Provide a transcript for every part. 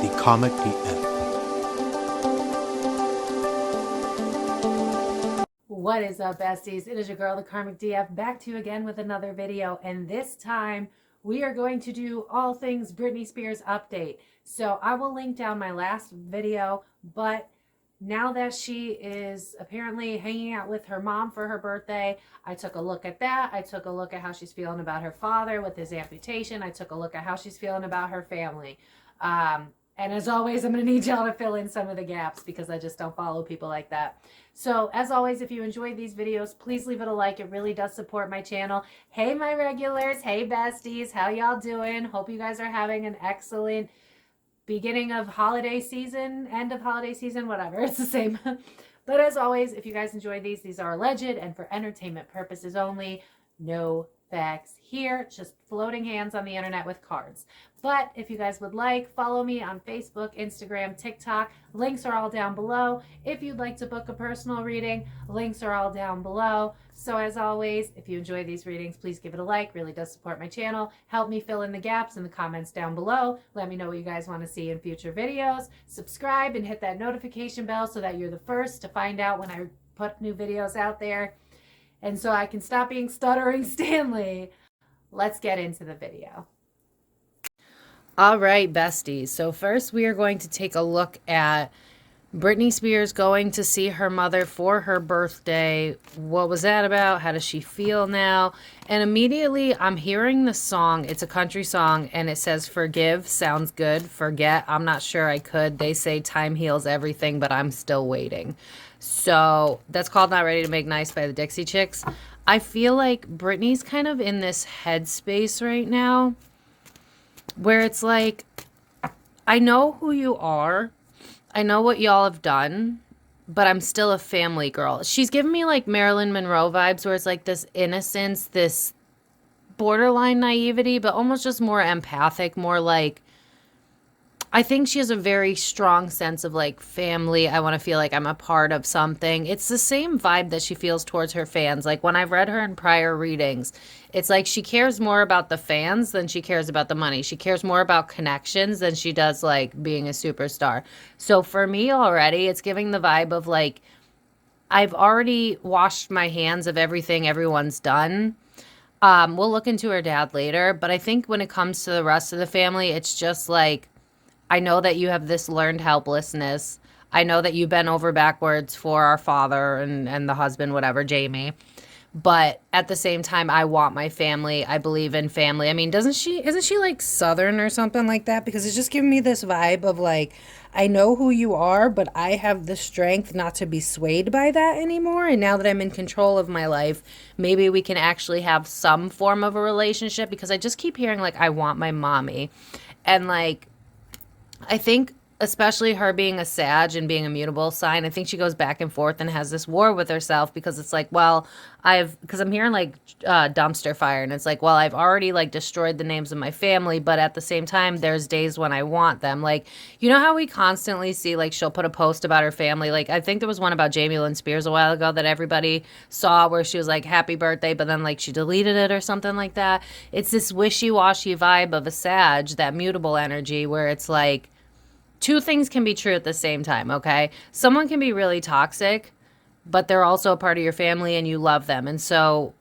the Comic DF. What is up, besties? It is your girl, the Karmic DF, back to you again with another video, and this time we are going to do all things Britney Spears update. So I will link down my last video, but now that she is apparently hanging out with her mom for her birthday, I took a look at that. I took a look at how she's feeling about her father with his amputation. I took a look at how she's feeling about her family. And as always, I'm going to need y'all to fill in some of the gaps because I just don't follow people like that. So as always, if you enjoyed these videos, please leave it a like. It really does support my channel. Hey, my regulars. Hey, besties. How y'all doing? Hope you guys are having an excellent beginning of holiday season, end of holiday season, whatever. It's the same. But as always, if you guys enjoy these are alleged and for entertainment purposes only. No facts here, just floating hands on the internet with cards. But if you guys would like, follow me on Facebook, Instagram, TikTok. Links are all down below. If you'd like to book a personal reading, links are all down below. So as always, if you enjoy these readings, please give it a like. Really does support my channel. Help me fill in the gaps in the comments down below. Let me know what you guys want to see in future videos. Subscribe and hit that notification bell so that you're the first to find out when I put new videos out there. And so I can stop being stuttering Stanley. Let's get into the video. All right, besties. So first we are going to take a look at Britney Spears going to see her mother for her birthday. What was that about? How does she feel now? And immediately I'm hearing the song. It's a country song and it says forgive. Sounds good. Forget. I'm not sure I could. They say time heals everything, but I'm still waiting. So that's called Not Ready to Make Nice by the Dixie Chicks. I feel like Britney's kind of in this headspace right now where it's like, I know who you are. I know what y'all have done, but I'm still a family girl. She's giving me like Marilyn Monroe vibes where it's like this innocence, this borderline naivety, but almost just more empathic, more like, I think she has a very strong sense of like family. I want to feel like I'm a part of something. It's the same vibe that she feels towards her fans. Like when I've read her in prior readings, it's like she cares more about the fans than she cares about the money. She cares more about connections than she does like being a superstar. So for me already, it's giving the vibe of like, I've already washed my hands of everything everyone's done. We'll look into her dad later, but I think when it comes to the rest of the family, it's just like, I know that you have this learned helplessness. I know that you bent over backwards for our father and the husband, whatever, Jamie. But at the same time, I want my family. I believe in family. I mean, isn't she like Southern or something like that? Because it's just giving me this vibe of like, I know who you are, but I have the strength not to be swayed by that anymore. And now that I'm in control of my life, maybe we can actually have some form of a relationship because I just keep hearing like, I want my mommy. And like, I think especially her being a Sag and being a mutable sign, I think she goes back and forth and has this war with herself because it's like, well, because I'm hearing like dumpster fire and it's like, well, I've already like destroyed the names of my family, but at the same time, there's days when I want them. Like, you know how we constantly see like she'll put a post about her family. Like I think there was one about Lynne Spears a while ago that everybody saw where she was like, happy birthday, but then like she deleted it or something like that. It's this wishy-washy vibe of a Sag, that mutable energy where it's like, two things can be true at the same time, okay? Someone can be really toxic, but they're also a part of your family and you love them. And so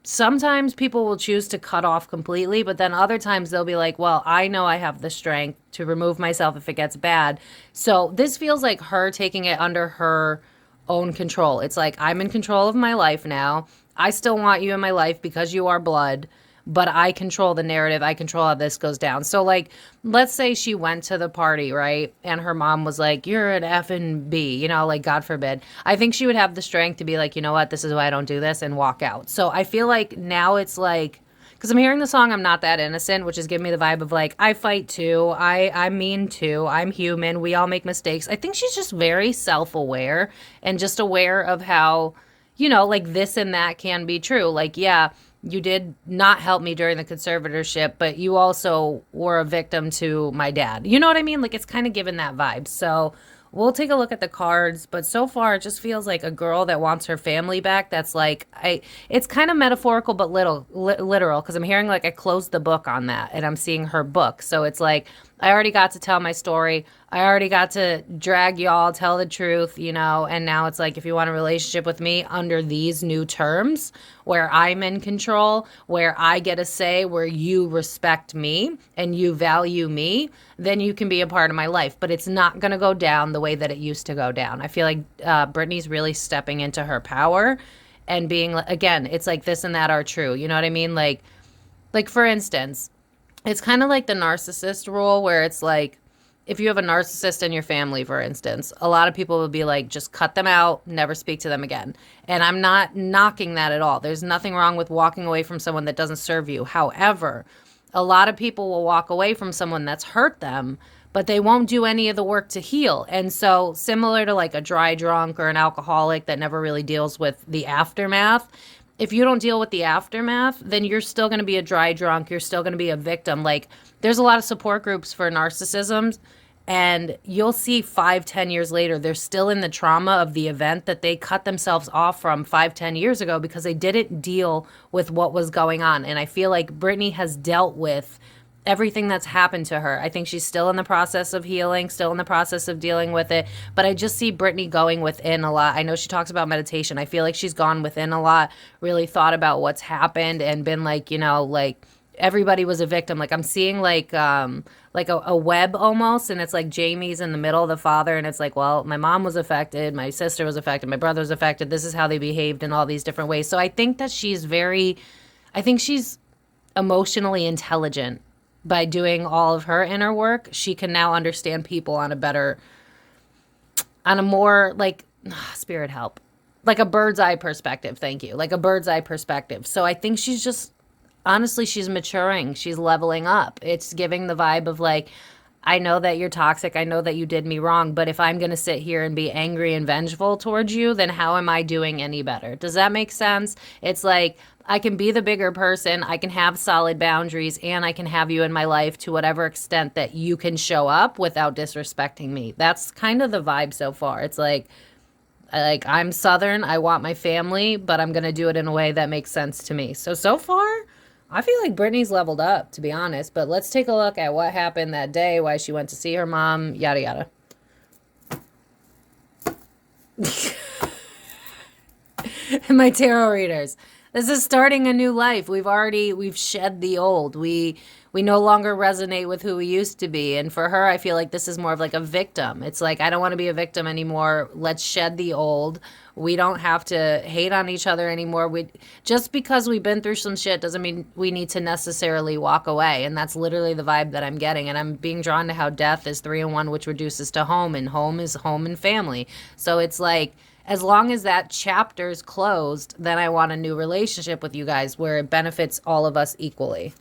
sometimes people will choose to cut off completely, but then other times they'll be like, well, I know I have the strength to remove myself if it gets bad. So this feels like her taking it under her own control. It's like, I'm in control of my life now. I still want you in my life because you are blood. But I control the narrative. I control how this goes down. So, like, let's say she went to the party, right? And her mom was like, you're an effing B, you know, like, God forbid. I think she would have the strength to be like, you know what? This is why I don't do this and walk out. So I feel like now it's like, because I'm hearing the song I'm Not That Innocent, which is giving me the vibe of like, I fight too. I'm mean too. I'm human. We all make mistakes. I think she's just very self-aware and just aware of how, you know, like this and that can be true. Like, yeah, you did not help me during the conservatorship, but you also were a victim to my dad. You know what I mean? Like, it's kind of given that vibe. So we'll take a look at the cards, but so far it just feels like a girl that wants her family back. That's like, it's kind of metaphorical, but literal, because I'm hearing like I closed the book on that and I'm seeing her book. So it's like, I already got to tell my story. I already got to drag y'all, tell the truth, you know, and now it's like, if you want a relationship with me under these new terms, where I'm in control, where I get a say, where you respect me and you value me, then you can be a part of my life. But it's not going to go down the way that it used to go down. I feel like Britney's really stepping into her power and being, again, it's like this and that are true. You know what I mean? Like for instance, it's kind of like the narcissist rule, where it's like, if you have a narcissist in your family, for instance, a lot of people will be like, just cut them out, never speak to them again. And I'm not knocking that at all. There's nothing wrong with walking away from someone that doesn't serve you. However, a lot of people will walk away from someone that's hurt them, but they won't do any of the work to heal. And so, similar to like a dry drunk or an alcoholic that never really deals with the aftermath, if you don't deal with the aftermath, then you're still going to be a dry drunk. You're still going to be a victim. Like, there's a lot of support groups for narcissism, and you'll see 5-10 years later, they're still in the trauma of the event that they cut themselves off from 5-10 years ago, because they didn't deal with what was going on. And I feel like Britney has dealt with everything that's happened to her. I think she's still in the process of healing, still in the process of dealing with it. But I just see Britney going within a lot. I know she talks about meditation. I feel like she's gone within a lot, really thought about what's happened and been like, you know, like everybody was a victim. Like I'm seeing like a web almost, and it's like Jamie's in the middle, the father, and it's like, well, my mom was affected, my sister was affected, my brother was affected. This is how they behaved in all these different ways. So I think that I think she's emotionally intelligent. By doing all of her inner work, she can now understand people on a more like, spirit help, like a bird's eye perspective. Thank you. Like a bird's eye perspective. So I think she's just, honestly, she's maturing. She's leveling up. It's giving the vibe of like, I know that you're toxic. I know that you did me wrong, but if I'm going to sit here and be angry and vengeful towards you, then how am I doing any better? Does that make sense? It's like, I can be the bigger person, I can have solid boundaries, and I can have you in my life to whatever extent that you can show up without disrespecting me. That's kind of the vibe so far. It's like I'm Southern, I want my family, but I'm going to do it in a way that makes sense to me. So far, I feel like Britney's leveled up, to be honest. But let's take a look at what happened that day, why she went to see her mom, yada yada. My tarot readers. This is starting a new life. We've shed the old. We no longer resonate with who we used to be. And for her, I feel like this is more of like a victim. It's like, I don't want to be a victim anymore. Let's shed the old. We don't have to hate on each other anymore. Just because we've been through some shit doesn't mean we need to necessarily walk away. And that's literally the vibe that I'm getting. And I'm being drawn to how death is 3 in 1, which reduces to home. And home is home and family. So it's like, as long as that chapter's closed, then I want a new relationship with you guys where it benefits all of us equally.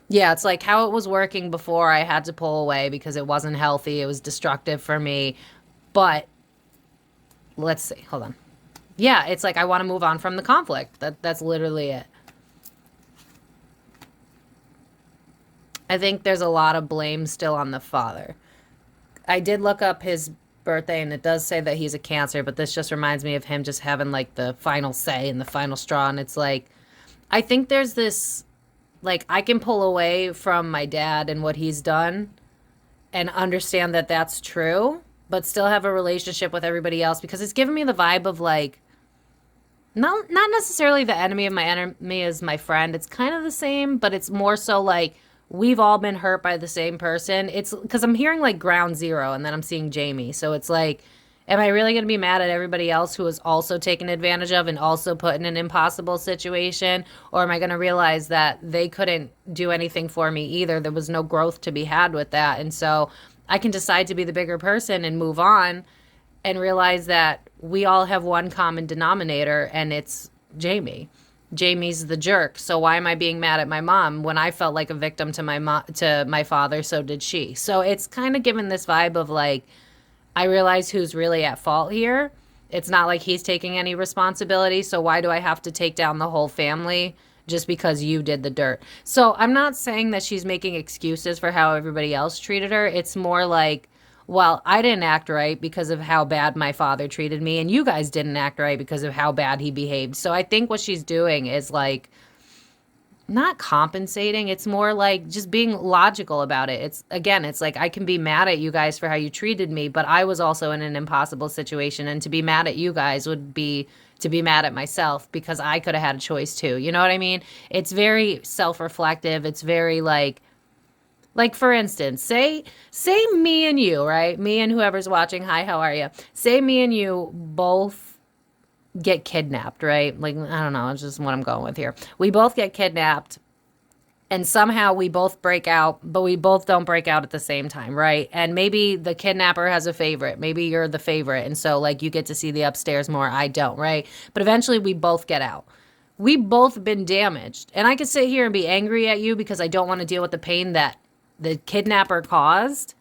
Yeah, it's like how it was working before. I had to pull away because it wasn't healthy. It was destructive for me. But let's see. Hold on. Yeah, it's like I want to move on from the conflict. That's literally it. I think there's a lot of blame still on the father. I did look up his birthday, and it does say that he's a Cancer, but this just reminds me of him just having like the final say and the final straw. And it's like, I think there's this, like, I can pull away from my dad and what he's done and understand that that's true, but still have a relationship with everybody else, because it's giving me the vibe of like, not necessarily the enemy of my enemy is my friend. It's kind of the same, but it's more so like, we've all been hurt by the same person. It's because I'm hearing like ground zero, and then I'm seeing Jamie. So it's like, am I really going to be mad at everybody else who was also taken advantage of and also put in an impossible situation? Or am I going to realize that they couldn't do anything for me either? There was no growth to be had with that. And so I can decide to be the bigger person and move on and realize that we all have one common denominator, and it's Jamie. Jamie's the jerk. So why am I being mad at my mom when I felt like a victim to my father? So did she. So it's kind of given this vibe of like, I realize who's really at fault here. It's not like he's taking any responsibility. So why do I have to take down the whole family just because you did the dirt? So I'm not saying that she's making excuses for how everybody else treated her. It's more like, well, I didn't act right because of how bad my father treated me, and you guys didn't act right because of how bad he behaved. So I think what she's doing is like not compensating. It's more like just being logical about it. It's again, it's like I can be mad at you guys for how you treated me, but I was also in an impossible situation. And to be mad at you guys would be to be mad at myself because I could have had a choice too. You know what I mean? It's very self-reflective. It's very like for instance, say me and you, right? Me and whoever's watching, hi, how are you? Say me and you both get kidnapped, right? Like, I don't know, it's just what I'm going with here. We both get kidnapped and somehow we both break out, but we both don't break out at the same time, right? And maybe the kidnapper has a favorite. Maybe you're the favorite. And so like you get to see the upstairs more, I don't, right? But eventually we both get out. We both been damaged. And I could sit here and be angry at you because I don't want to deal with the pain that the kidnapper caused.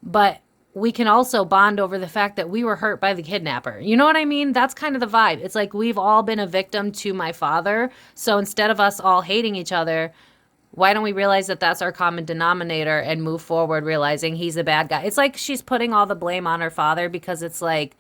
But we can also bond over the fact that we were hurt by the kidnapper. You know what I mean? That's kind of the vibe. It's like we've all been a victim to my father. So instead of us all hating each other, why don't we realize that that's our common denominator and move forward realizing he's the bad guy? It's like she's putting all the blame on her father because it's like,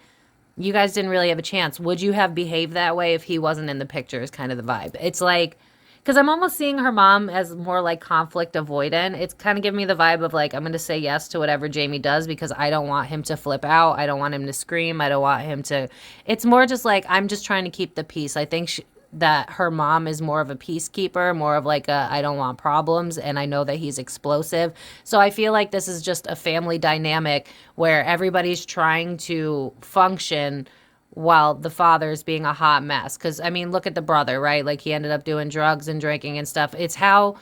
you guys didn't really have a chance. Would you have behaved that way if he wasn't in the picture is kind of the vibe. It's like, because I'm almost seeing her mom as more like conflict avoidant. It's kind of giving me the vibe of like, I'm going to say yes to whatever Jamie does because I don't want him to flip out. I don't want him to scream. I don't want him to. It's more just like, I'm just trying to keep the peace. I think that her mom is more of a peacekeeper, more of like a, I don't want problems. And I know that he's explosive. So I feel like this is just a family dynamic where everybody's trying to function while the father's being a hot mess. Because I mean, look at the brother, right? Like he ended up doing drugs and drinking and stuff. It's how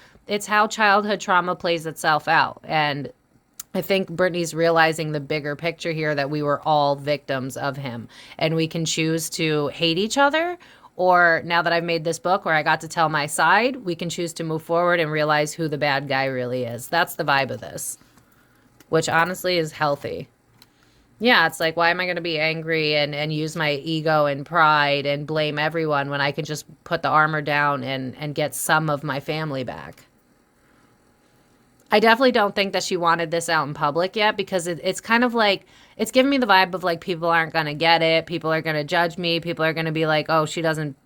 childhood trauma plays itself out. And I think Britney's realizing the bigger picture here that we were all victims of him. And we can choose to hate each other, or now that I've made this book where I got to tell my side, we can choose to move forward and realize who the bad guy really is. That's the vibe of this, which honestly is healthy. Yeah, it's like, why am I going to be angry and use my ego and pride and blame everyone when I can just put the armor down and get some of my family back? I definitely don't think that she wanted this out in public yet because it's kind of like, it's giving me the vibe of like people aren't going to get it. People are going to judge me. People are going to be like, oh, she doesn't,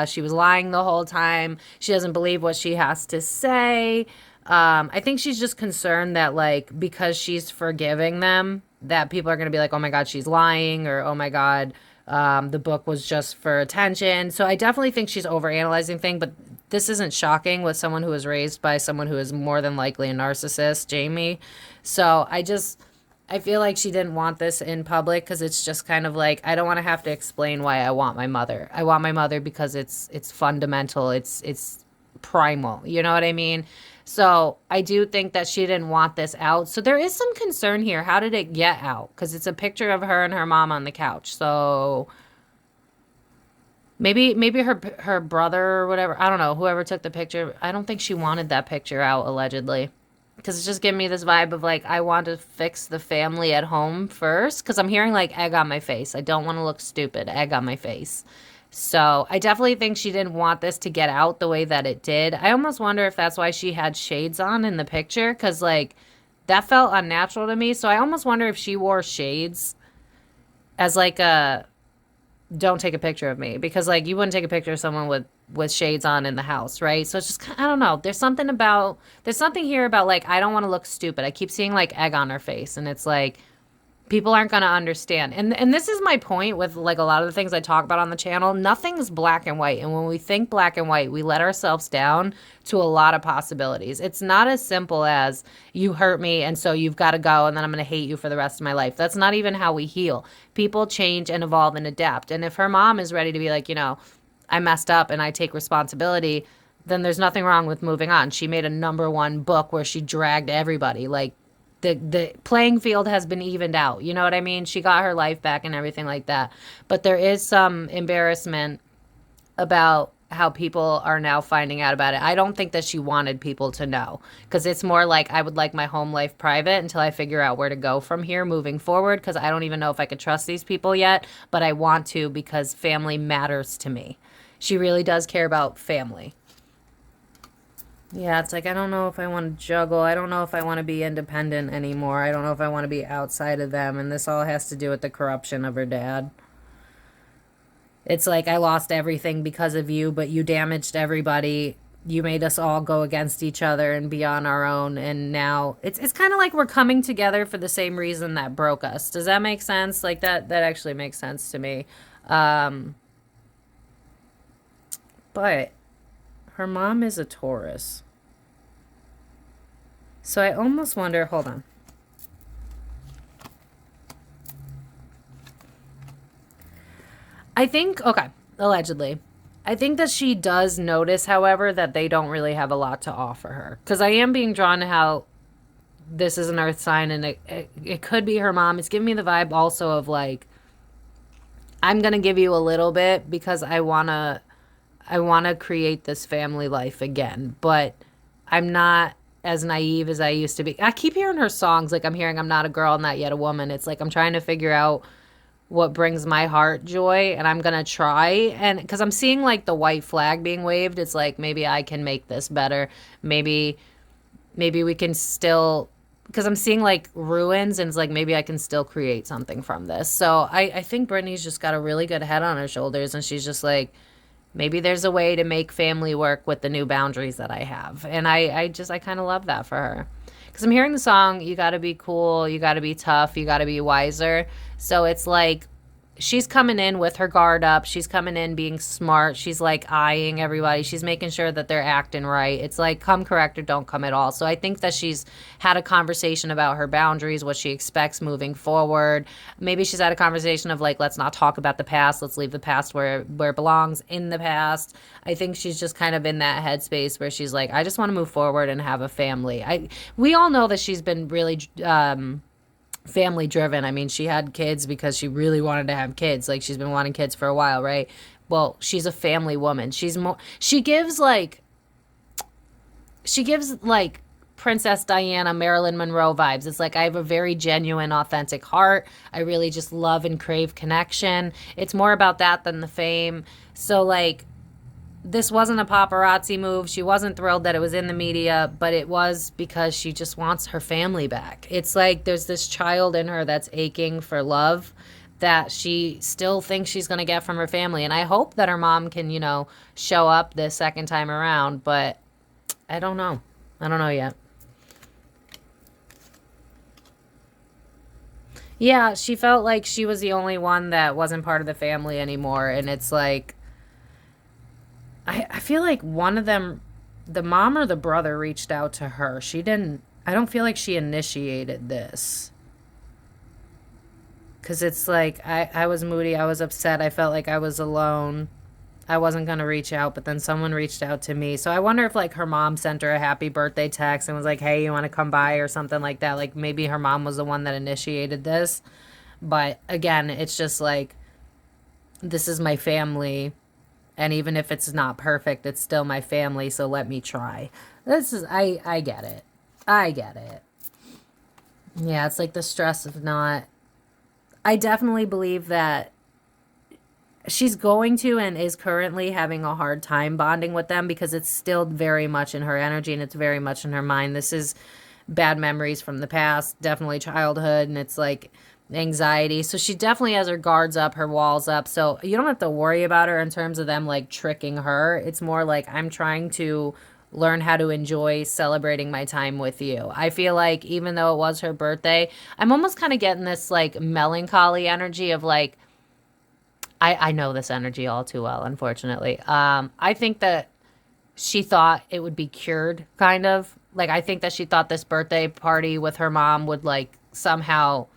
she was lying the whole time. She doesn't believe what she has to say. I think she's just concerned that like, because she's forgiving them, that people are going to be like, oh my God, she's lying, or oh my God, the book was just for attention. So I definitely think she's overanalyzing things, but this isn't shocking with someone who was raised by someone who is more than likely a narcissist, Jamie. So I feel like she didn't want this in public because it's just kind of like, I don't want to have to explain why I want my mother. I want my mother because it's fundamental. It's primal. You know what I mean? So I do think that she didn't want this out. So there is some concern here. How did it get out? Because it's a picture of her and her mom on the couch. So maybe her brother or whatever. I don't know. Whoever took the picture. I don't think she wanted that picture out, allegedly. Because it's just giving me this vibe of like, I want to fix the family at home first. Because I'm hearing like egg on my face. I don't want to look stupid. Egg on my face. So I definitely think she didn't want this to get out the way that it did. I almost wonder if that's why she had shades on in the picture, because like that felt unnatural to me. So I almost wonder if she wore shades as like a don't take a picture of me, because like you wouldn't take a picture of someone with shades on in the house, right? So it's just, I don't know. There's something here about like, I don't want to look stupid. I keep seeing like egg on her face, and it's like, people aren't going to understand. And this is my point with like a lot of the things I talk about on the channel. Nothing's black and white. And when we think black and white, we let ourselves down to a lot of possibilities. It's not as simple as you hurt me and so you've got to go and then I'm going to hate you for the rest of my life. That's not even how we heal. People change and evolve and adapt. And if her mom is ready to be like, you know, I messed up and I take responsibility, then there's nothing wrong with moving on. She made a #1 book where she dragged everybody. Like, the playing field has been evened out. You know what I mean? She got her life back and everything like that. But there is some embarrassment about how people are now finding out about it. I don't think that she wanted people to know, because it's more like, I would like my home life private until I figure out where to go from here moving forward, because I don't even know if I could trust these people yet, but I want to, because family matters to me. She really does care about family. Yeah, it's like, I don't know if I want to juggle. I don't know if I want to be independent anymore. I don't know if I want to be outside of them. And this all has to do with the corruption of her dad. It's like, I lost everything because of you, but you damaged everybody you made us all go against each other and be on our own, and now it's kind of like we're coming together for the same reason that broke us. Does that make sense? Like that actually makes sense to me. Um, but her mom is a Taurus. So I almost wonder, hold on. I think, okay, allegedly. I think that she does notice, however, that they don't really have a lot to offer her. Because I am being drawn to how this is an earth sign, and it could be her mom. It's giving me the vibe also of like, I'm going to give you a little bit because I want to create this family life again. But I'm not as naive as I used to be. I keep hearing her songs. Like I'm hearing I'm not a girl, not yet a woman. It's like I'm trying to figure out what brings my heart joy, and I'm gonna try. And because I'm seeing like the white flag being waved, it's like maybe I can make this better. Maybe we can still, because I'm seeing like ruins, and it's like maybe I can still create something from this. So I think Britney's just got a really good head on her shoulders, and she's just like, maybe there's a way to make family work with the new boundaries that I have. And I kind of love that for her. Because I'm hearing the song, you got to be cool, you got to be tough, you got to be wiser. So it's like she's coming in with her guard up. She's coming in being smart. She's like eyeing everybody. She's making sure that they're acting right. It's like come correct or don't come at all. So I think that she's had a conversation about her boundaries, what she expects moving forward. Maybe she's had a conversation of like, let's not talk about the past. Let's leave the past where it belongs, in the past. I think she's just kind of in that headspace where she's like, I just want to move forward and have a family. We all know that she's been really family driven. I mean, she had kids because she really wanted to have kids. Like she's been wanting kids for a while, right? Well, she's a family woman. She gives like Princess Diana, Marilyn Monroe vibes. It's like I have a very genuine, authentic heart. I really just love and crave connection. It's more about that than the fame. So like this wasn't a paparazzi move. She wasn't thrilled that it was in the media, but it was because she just wants her family back. It's like there's this child in her that's aching for love that she still thinks she's going to get from her family. And I hope that her mom can, show up this second time around, but I don't know. I don't know yet. Yeah, she felt like she was the only one that wasn't part of the family anymore. And it's like, I feel like one of them, the mom or the brother, reached out to her. I don't feel like she initiated this. Because it's like, I was moody, I was upset, I felt like I was alone. I wasn't going to reach out, but then someone reached out to me. So I wonder if like her mom sent her a happy birthday text and was like, hey, you want to come by or something like that. Like maybe her mom was the one that initiated this. But again, it's just like, this is my family. And even if it's not perfect, it's still my family, so let me try. I get it. I get it. Yeah, it's like the stress of not... I definitely believe that she's going to and is currently having a hard time bonding with them because it's still very much in her energy and it's very much in her mind. This is bad memories from the past, definitely childhood, and it's like anxiety. So she definitely has her guards up, her walls up. So you don't have to worry about her in terms of them like tricking her. It's more like I'm trying to learn how to enjoy celebrating my time with you. I feel like even though it was her birthday, I'm almost kind of getting this like melancholy energy of like, I know this energy all too well, unfortunately. I think that she thought it would be cured, kind of. Like, I think that she thought this birthday party with her mom would like somehow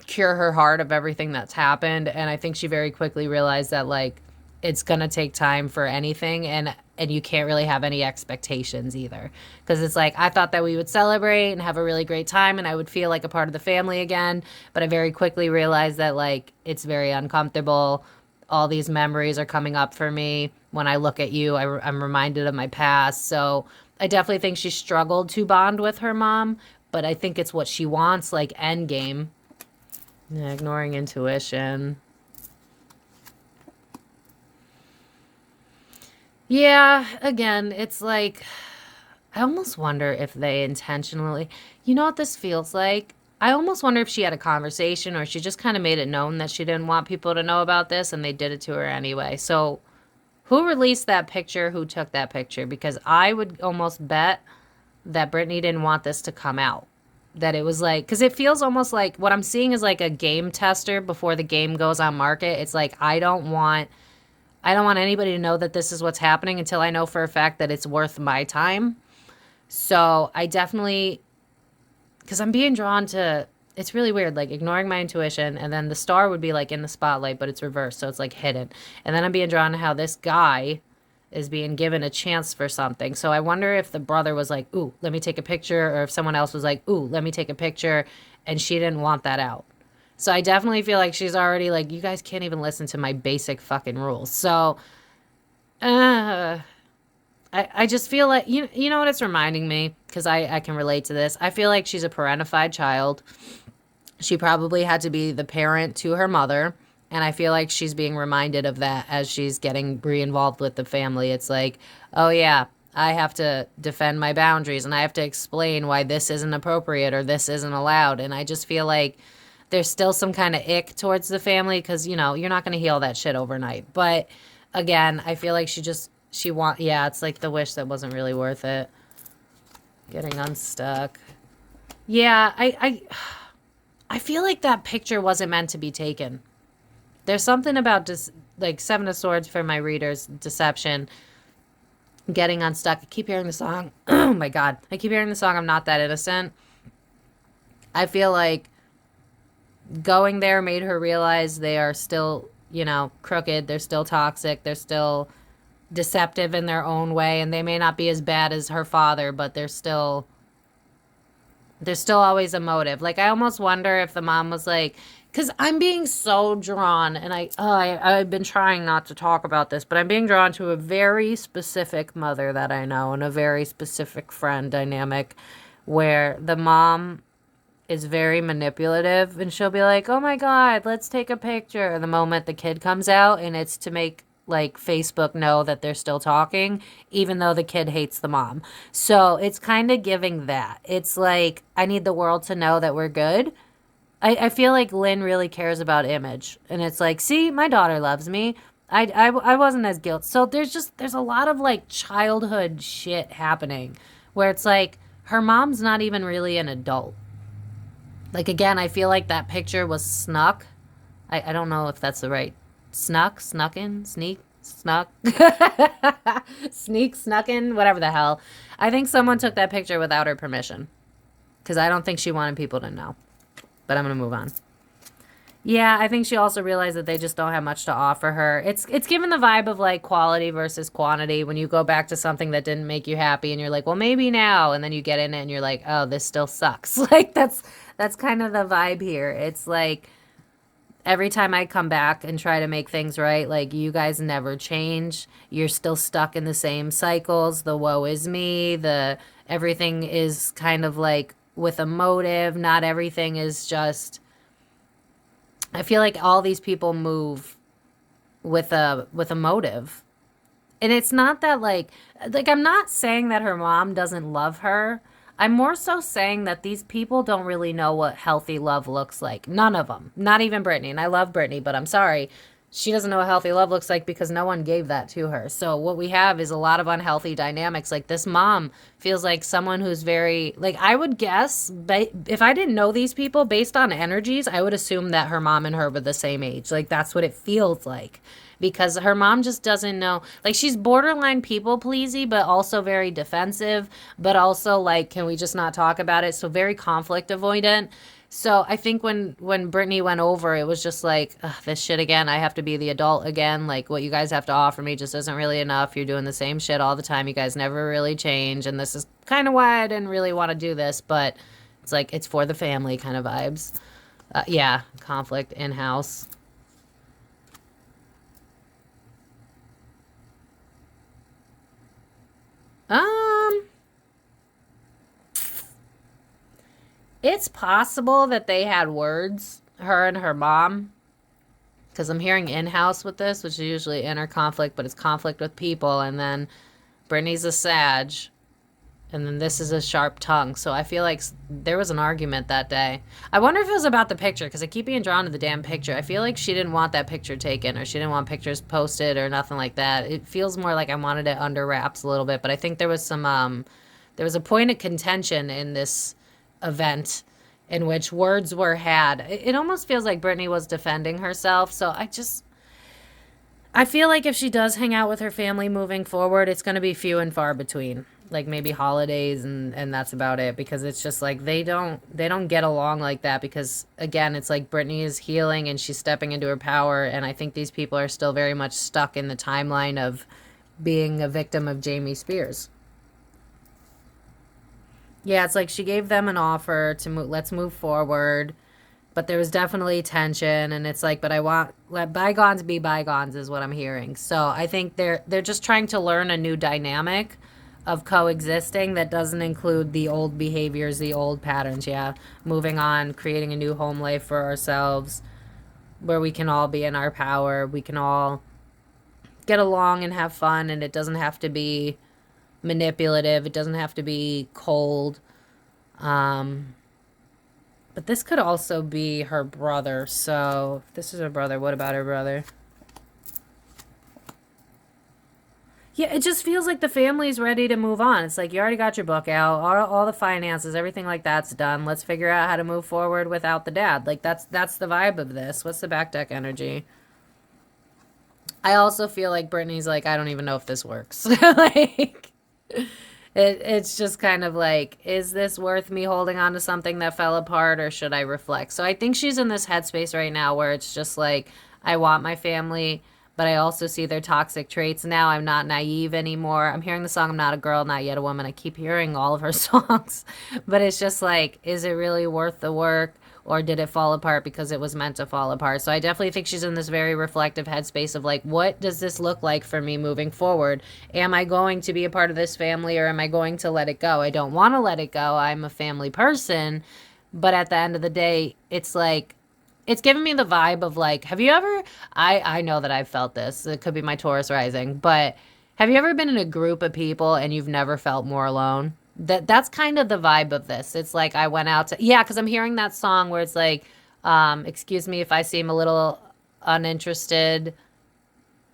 cure her heart of everything that's happened. And I think she very quickly realized that like it's gonna take time for anything, and you can't really have any expectations either, because it's like I thought that we would celebrate and have a really great time and I would feel like a part of the family again, but I very quickly realized that like it's very uncomfortable. All these memories are coming up for me when I look at you. I'm reminded of my past. So I definitely think she struggled to bond with her mom, but I think it's what she wants, like end game. Yeah, ignoring intuition. Yeah, again, it's like, I almost wonder if they intentionally, you know what this feels like? I almost wonder if she had a conversation or she just kind of made it known that she didn't want people to know about this and they did it to her anyway. So Who released that picture? Who took that picture? Because I would almost bet that Britney didn't want this to come out. That it was like, because it feels almost like what I'm seeing is like a game tester before the game goes on market. It's like, I don't want anybody to know that this is what's happening until I know for a fact that it's worth my time. So I definitely, because I'm being drawn to, it's really weird, like ignoring my intuition, and then the star would be like in the spotlight, but it's reversed, so it's like hidden. And then I'm being drawn to how this guy is being given a chance for something. So I wonder if the brother was like, ooh, let me take a picture, or if someone else was like, ooh, let me take a picture, and she didn't want that out. So I definitely feel like she's already like, you guys can't even listen to my basic fucking rules. So I just feel like, you know what it's reminding me? Because I can relate to this. I feel like she's a parentified child. She probably had to be the parent to her mother. And I feel like she's being reminded of that as she's getting re-involved with the family. It's like, oh yeah, I have to defend my boundaries and I have to explain why this isn't appropriate or this isn't allowed. And I just feel like there's still some kind of ick towards the family because, you're not going to heal that shit overnight. But again, I feel like it's like the wish that wasn't really worth it. Getting unstuck. Yeah, I feel like that picture wasn't meant to be taken. There's something about just like Seven of Swords for my readers, deception, getting unstuck. I keep hearing the song. Oh my God. I keep hearing the song I'm Not That Innocent. I feel like going there made her realize they are still, crooked. They're still toxic. They're still deceptive in their own way. And they may not be as bad as her father, but there's still always a motive. Like, I almost wonder if the mom was like, because I'm being so drawn, and I've been trying not to talk about this, but I'm being drawn to a very specific mother that I know and a very specific friend dynamic where the mom is very manipulative and she'll be like, oh my God, let's take a picture. The moment the kid comes out, and it's to make like Facebook know that they're still talking, even though the kid hates the mom. So it's kind of giving that. It's like, I need the world to know that we're good. I feel like Lynne really cares about image. And it's like, see, my daughter loves me. I wasn't as guilty. So there's a lot of like childhood shit happening where it's like her mom's not even really an adult. Like, again, I feel like that picture was snuck. I don't know if that's the right snuck in, sneak, snuck, sneak, snuck in, whatever the hell. I think someone took that picture without her permission because I don't think she wanted people to know. But I'm going to move on. Yeah, I think she also realized that they just don't have much to offer her. It's given the vibe of like quality versus quantity when you go back to something that didn't make you happy and you're like, well, maybe now. And then you get in it and you're like, oh, this still sucks. Like that's kind of the vibe here. It's like every time I come back and try to make things right, like you guys never change. You're still stuck in the same cycles. The woe is me. The everything is kind of like with a motive. Not everything is just, I feel like all these people move with a motive. And it's not that like I'm not saying that her mom doesn't love her. I'm more so saying that these people don't really know what healthy love looks like. None of them. Not even Britney. And I love Britney, but I'm sorry. She doesn't know what healthy love looks like because no one gave that to her. So what we have is a lot of unhealthy dynamics. Like this mom feels like someone who's very, like I would guess, if I didn't know these people based on energies, I would assume that her mom and her were the same age. Like that's what it feels like. Because her mom just doesn't know. Like she's borderline people pleasy, but also very defensive. But also like, can we just not talk about it? So very conflict avoidant. So I think when Britney went over, it was just like, this shit again. I have to be the adult again. Like what you guys have to offer me just isn't really enough. You're doing the same shit all the time. You guys never really change. And this is kind of why I didn't really want to do this. But it's like, it's for the family kind of vibes. Yeah, conflict in-house. It's possible that they had words, her and her mom, because I'm hearing in-house with this, which is usually inner conflict, but it's conflict with people, and then Britney's a Sag, And then this is a sharp tongue. So I feel like there was an argument that day. I wonder if it was about the picture, because I keep being drawn to the damn picture. I feel like she didn't want that picture taken, or she didn't want pictures posted or nothing like that. It feels more like I wanted it under wraps a little bit. But I think there was there was a point of contention in this event in which words were had. It almost feels like Britney was defending herself. So I feel like if she does hang out with her family moving forward, it's going to be few and far between. Like maybe holidays, and that's about it, because it's just like they don't get along like that, because again, it's like Britney is healing and she's stepping into her power, and I think these people are still very much stuck in the timeline of being a victim of Jamie Spears. Yeah, it's like she gave them an offer to let's move forward, but there was definitely tension, and it's like, but I want let bygones be bygones is what I'm hearing. So I think they're just trying to learn a new dynamic of coexisting that doesn't include the old behaviors, the old patterns. Yeah, moving on, creating a new home life for ourselves where we can all be in our power, we can all get along and have fun, and it doesn't have to be manipulative, it doesn't have to be cold. But this could also be her brother. So if this is her brother, what about her brother? Yeah, it just feels like the family's ready to move on. It's like you already got your book out, all the finances, everything like that's done. Let's figure out how to move forward without the dad. Like that's the vibe of this. What's the back deck energy? I also feel like Britney's like, I don't even know if this works. Like it's just kind of like, is this worth me holding on to something that fell apart, or should I reflect? So I think she's in this headspace right now where it's just like, I want my family, but I also see their toxic traits now. I'm not naive anymore. I'm hearing the song I'm Not a Girl, Not Yet a Woman. I keep hearing all of her songs, but it's just like, is it really worth the work? Or did it fall apart because it was meant to fall apart? So I definitely think she's in this very reflective headspace of like, what does this look like for me moving forward? Am I going to be a part of this family, or am I going to let it go? I don't want to let it go. I'm a family person. But at the end of the day, it's like, it's giving me the vibe of like, have you ever, I know that I've felt this. It could be my Taurus rising, but have you ever been in a group of people and you've never felt more alone? That's kind of the vibe of this. It's like I went out to, yeah, because I'm hearing that song where it's like, excuse me if I seem a little uninterested.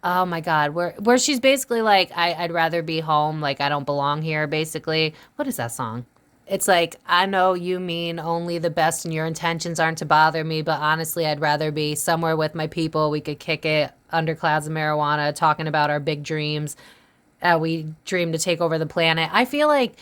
Oh my God, where she's basically like, I'd rather be home, like I don't belong here, basically. What is that song? It's like, I know you mean only the best and your intentions aren't to bother me, but honestly, I'd rather be somewhere with my people. We could kick it under clouds of marijuana, talking about our big dreams. We dream to take over the planet. I feel like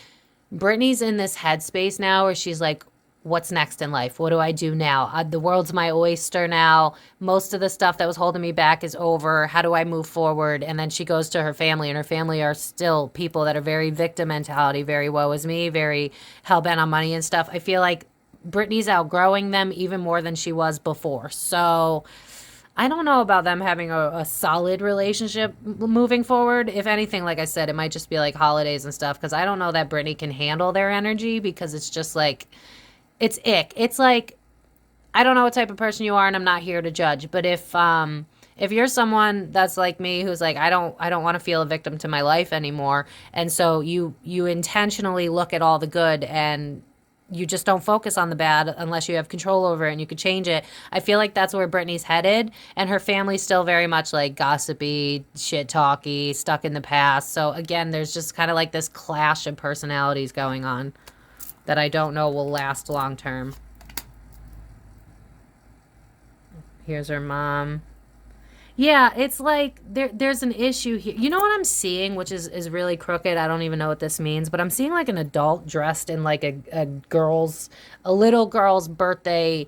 Britney's in this headspace now where she's like, what's next in life? What do I do now? The world's my oyster now. Most of the stuff that was holding me back is over. How do I move forward? And then she goes to her family, and her family are still people that are very victim mentality, very woe is me, very hell-bent on money and stuff. I feel like Britney's outgrowing them even more than she was before. So I don't know about them having a solid relationship moving forward. If anything, like I said, it might just be like holidays and stuff, because I don't know that Britney can handle their energy, because it's just like, it's ick. It's like, I don't know what type of person you are, and I'm not here to judge. But if you're someone that's like me, who's like, I don't want to feel a victim to my life anymore, and so you intentionally look at all the good, and you just don't focus on the bad unless you have control over it and you could change it. I feel like that's where Britney's headed, and her family's still very much like gossipy, shit talky, stuck in the past. So again, there's just kind of like this clash of personalities going on that I don't know will last long term. Here's her mom. Yeah, it's like there's an issue here. You know what I'm seeing, which is really crooked? I don't even know what this means, but I'm seeing like an adult dressed in like a little girl's birthday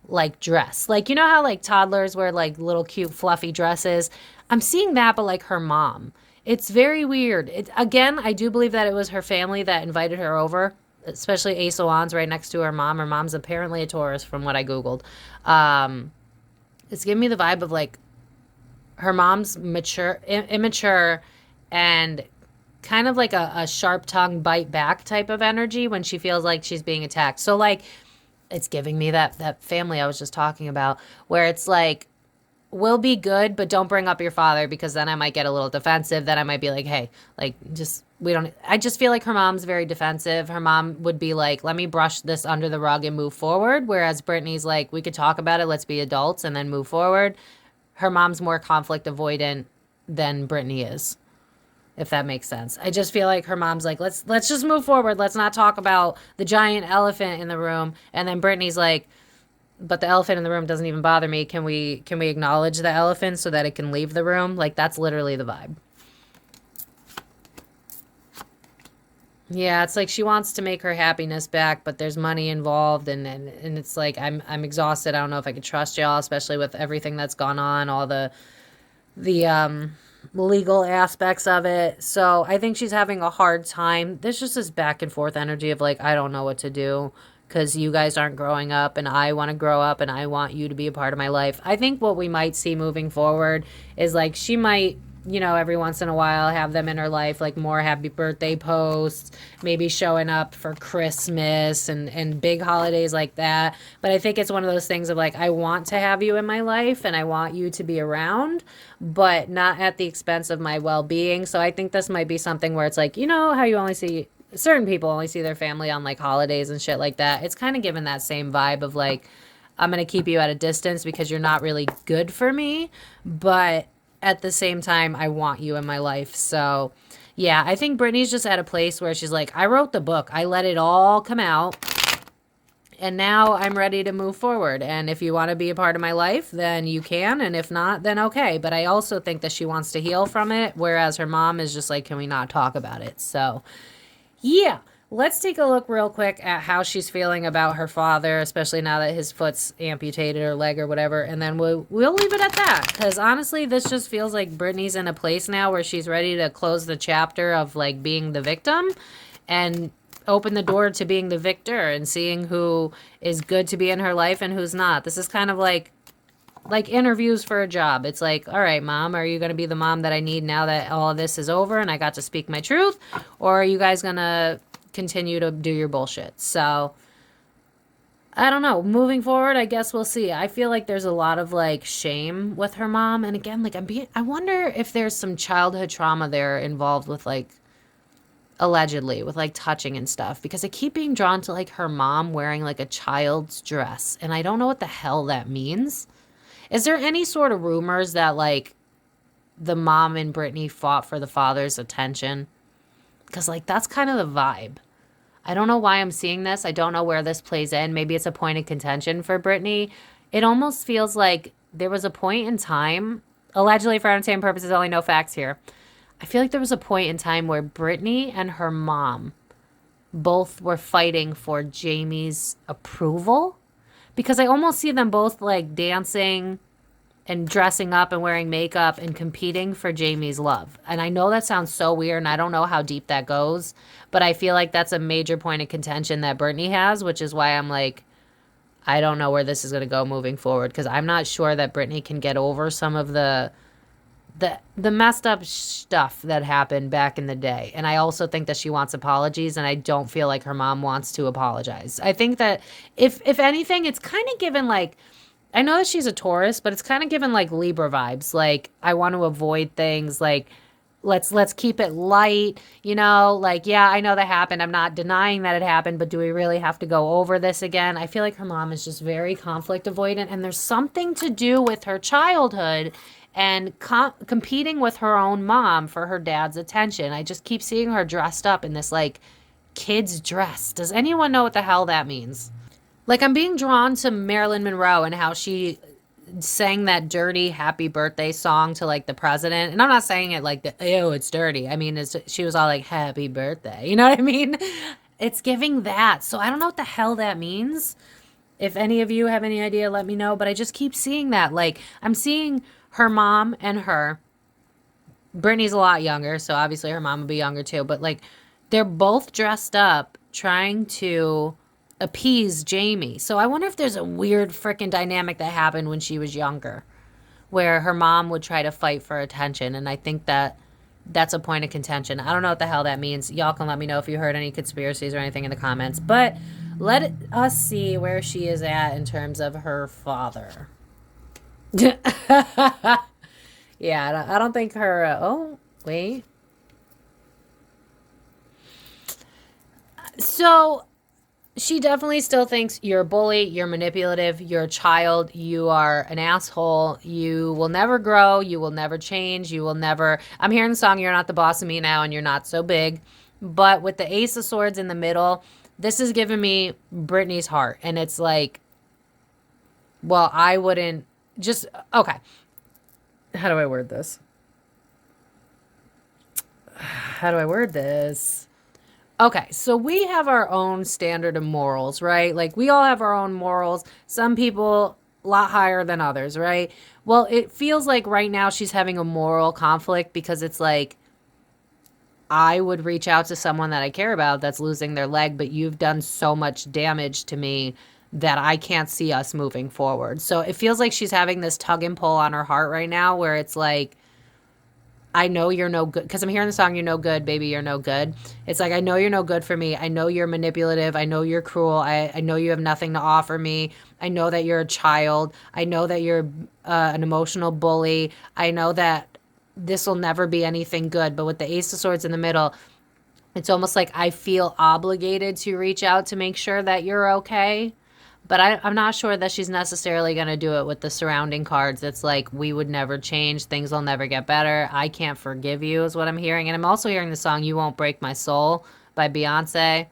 like dress. Like, you know how like toddlers wear like little cute fluffy dresses? I'm seeing that, but like her mom. It's very weird. Again, I do believe that it was her family that invited her over, especially Ace of Wands right next to her mom. Her mom's apparently a Taurus from what I Googled. It's giving me the vibe of like, her mom's immature, and kind of like a sharp tongue bite back type of energy when she feels like she's being attacked. So like, it's giving me that family I was just talking about, where it's like, we'll be good, but don't bring up your father, because then I might get a little defensive. Then I might be like, hey, like, just I just feel like her mom's very defensive. Her mom would be like, let me brush this under the rug and move forward. Whereas Brittany's like, we could talk about it. Let's be adults and then move forward. Her mom's more conflict avoidant than Brittany is, if that makes sense. I just feel like her mom's like, let's just move forward. Let's not talk about the giant elephant in the room. And then Brittany's like, but the elephant in the room doesn't even bother me. Can we acknowledge the elephant so that it can leave the room? Like, that's literally the vibe. Yeah, it's like she wants to make her happiness back, but there's money involved, and it's like I'm exhausted. I don't know if I can trust y'all, especially with everything that's gone on, all the legal aspects of it. So I think she's having a hard time. There's just this back and forth energy of like, I don't know what to do because you guys aren't growing up and I want to grow up and I want you to be a part of my life. I think what we might see moving forward is like she might, you know, every once in a while have them in her life, like more happy birthday posts, maybe showing up for Christmas and big holidays like that. But I think it's one of those things of like, I want to have you in my life and I want you to be around, but not at the expense of my well-being. So I think this might be something where it's like, you know how you only see certain people only see their family on like holidays and shit like that. It's kind of given that same vibe of like, I'm going to keep you at a distance because you're not really good for me, but at the same time, I want you in my life. So, yeah, I think Brittany's just at a place where she's like, I wrote the book. I let it all come out. And now I'm ready to move forward. And if you want to be a part of my life, then you can. And if not, then okay. But I also think that she wants to heal from it. Whereas her mom is just like, can we not talk about it? So, yeah. Let's take a look real quick at how she's feeling about her father, especially now that his foot's amputated or leg or whatever. And then we'll leave it at that. Because honestly, this just feels like Brittany's in a place now where she's ready to close the chapter of like being the victim and open the door to being the victor and seeing who is good to be in her life and who's not. This is kind of like interviews for a job. It's like, all right, mom, are you going to be the mom that I need now that all of this is over and I got to speak my truth? Or are you guys going to continue to do your bullshit? So I don't know. Moving forward, I guess we'll see. I feel like there's a lot of like shame with her mom. And again, like I wonder if there's some childhood trauma there involved with like allegedly with like touching and stuff, because I keep being drawn to like her mom wearing like a child's dress. And I don't know what the hell that means. Is there any sort of rumors that like the mom and Brittany fought for the father's attention? Because like that's kind of the vibe. I don't know why I'm seeing this. I don't know where this plays in. Maybe it's a point of contention for Brittany. It almost feels like there was a point in time, allegedly for entertainment purposes, only no facts here. I feel like there was a point in time where Brittany and her mom both were fighting for Jamie's approval. Because I almost see them both like dancing and dressing up and wearing makeup and competing for Jamie's love. And I know that sounds so weird and I don't know how deep that goes, but I feel like that's a major point of contention that Brittany has, which is why I'm like, I don't know where this is going to go moving forward, because I'm not sure that Brittany can get over some of the messed up stuff that happened back in the day. And I also think that she wants apologies, and I don't feel like her mom wants to apologize. I think that if anything, it's kind of given like, I know that she's a Taurus, but it's kind of given like Libra vibes. Like, I want to avoid things like, let's keep it light, you know, like, yeah, I know that happened. I'm not denying that it happened, but do we really have to go over this again? I feel like her mom is just very conflict avoidant, and there's something to do with her childhood and competing with her own mom for her dad's attention. I just keep seeing her dressed up in this like kid's dress. Does anyone know what the hell that means? Like, I'm being drawn to Marilyn Monroe and how she sang that dirty happy birthday song to like the president. And I'm not saying it like, ew, it's dirty. I mean, she was all like, happy birthday. You know what I mean? It's giving that. So I don't know what the hell that means. If any of you have any idea, let me know. But I just keep seeing that. Like, I'm seeing her mom and her. Brittany's a lot younger, so obviously her mom would be younger too. But like, they're both dressed up trying to appease Jamie. So I wonder if there's a weird freaking dynamic that happened when she was younger, where her mom would try to fight for attention. And I think that that's a point of contention. I don't know what the hell that means. Y'all can let me know if you heard any conspiracies or anything in the comments. But let us see where she is at in terms of her father. Yeah, I don't think her... oh, wait. So she definitely still thinks you're a bully, you're manipulative, you're a child, you are an asshole, you will never grow, you will never change, you will never. I'm hearing the song You're Not the Boss of Me Now and You're Not So Big. But with the Ace of Swords in the middle, this is giving me Britney's heart. And it's like, well, I wouldn't just. Okay. How do I word this? How do I word this? Okay, so we have our own standard of morals, right? Like we all have our own morals. Some people a lot higher than others, right? Well, it feels like right now she's having a moral conflict because it's like I would reach out to someone that I care about that's losing their leg, but you've done so much damage to me that I can't see us moving forward. So it feels like she's having this tug and pull on her heart right now where it's like I know you're no good because I'm hearing the song You're No Good, Baby, You're No Good. It's like I know you're no good for me. I know you're manipulative. I know you're cruel. I know you have nothing to offer me. I know that you're a child. I know that you're an emotional bully. I know that this will never be anything good. But with the Ace of Swords in the middle, it's almost like I feel obligated to reach out to make sure that you're okay. But I'm not sure that she's necessarily going to do it with the surrounding cards. It's like, we would never change. Things will never get better. I can't forgive you is what I'm hearing. And I'm also hearing the song You Won't Break My Soul by Beyonce.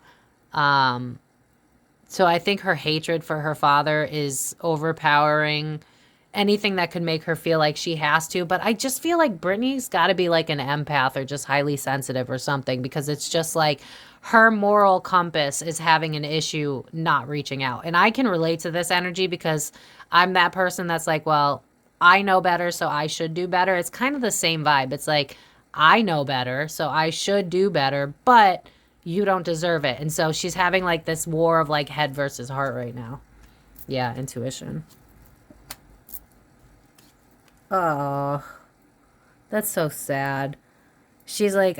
So I think her hatred for her father is overpowering anything that could make her feel like she has to. But I just feel like Britney's got to be like an empath or just highly sensitive or something because it's just like her moral compass is having an issue not reaching out. And I can relate to this energy because I'm that person that's like, well, I know better, so I should do better. It's kind of the same vibe. It's like, I know better, so I should do better, but you don't deserve it. And so she's having like this war of like head versus heart right now. Yeah, intuition. Oh, that's so sad. She's like,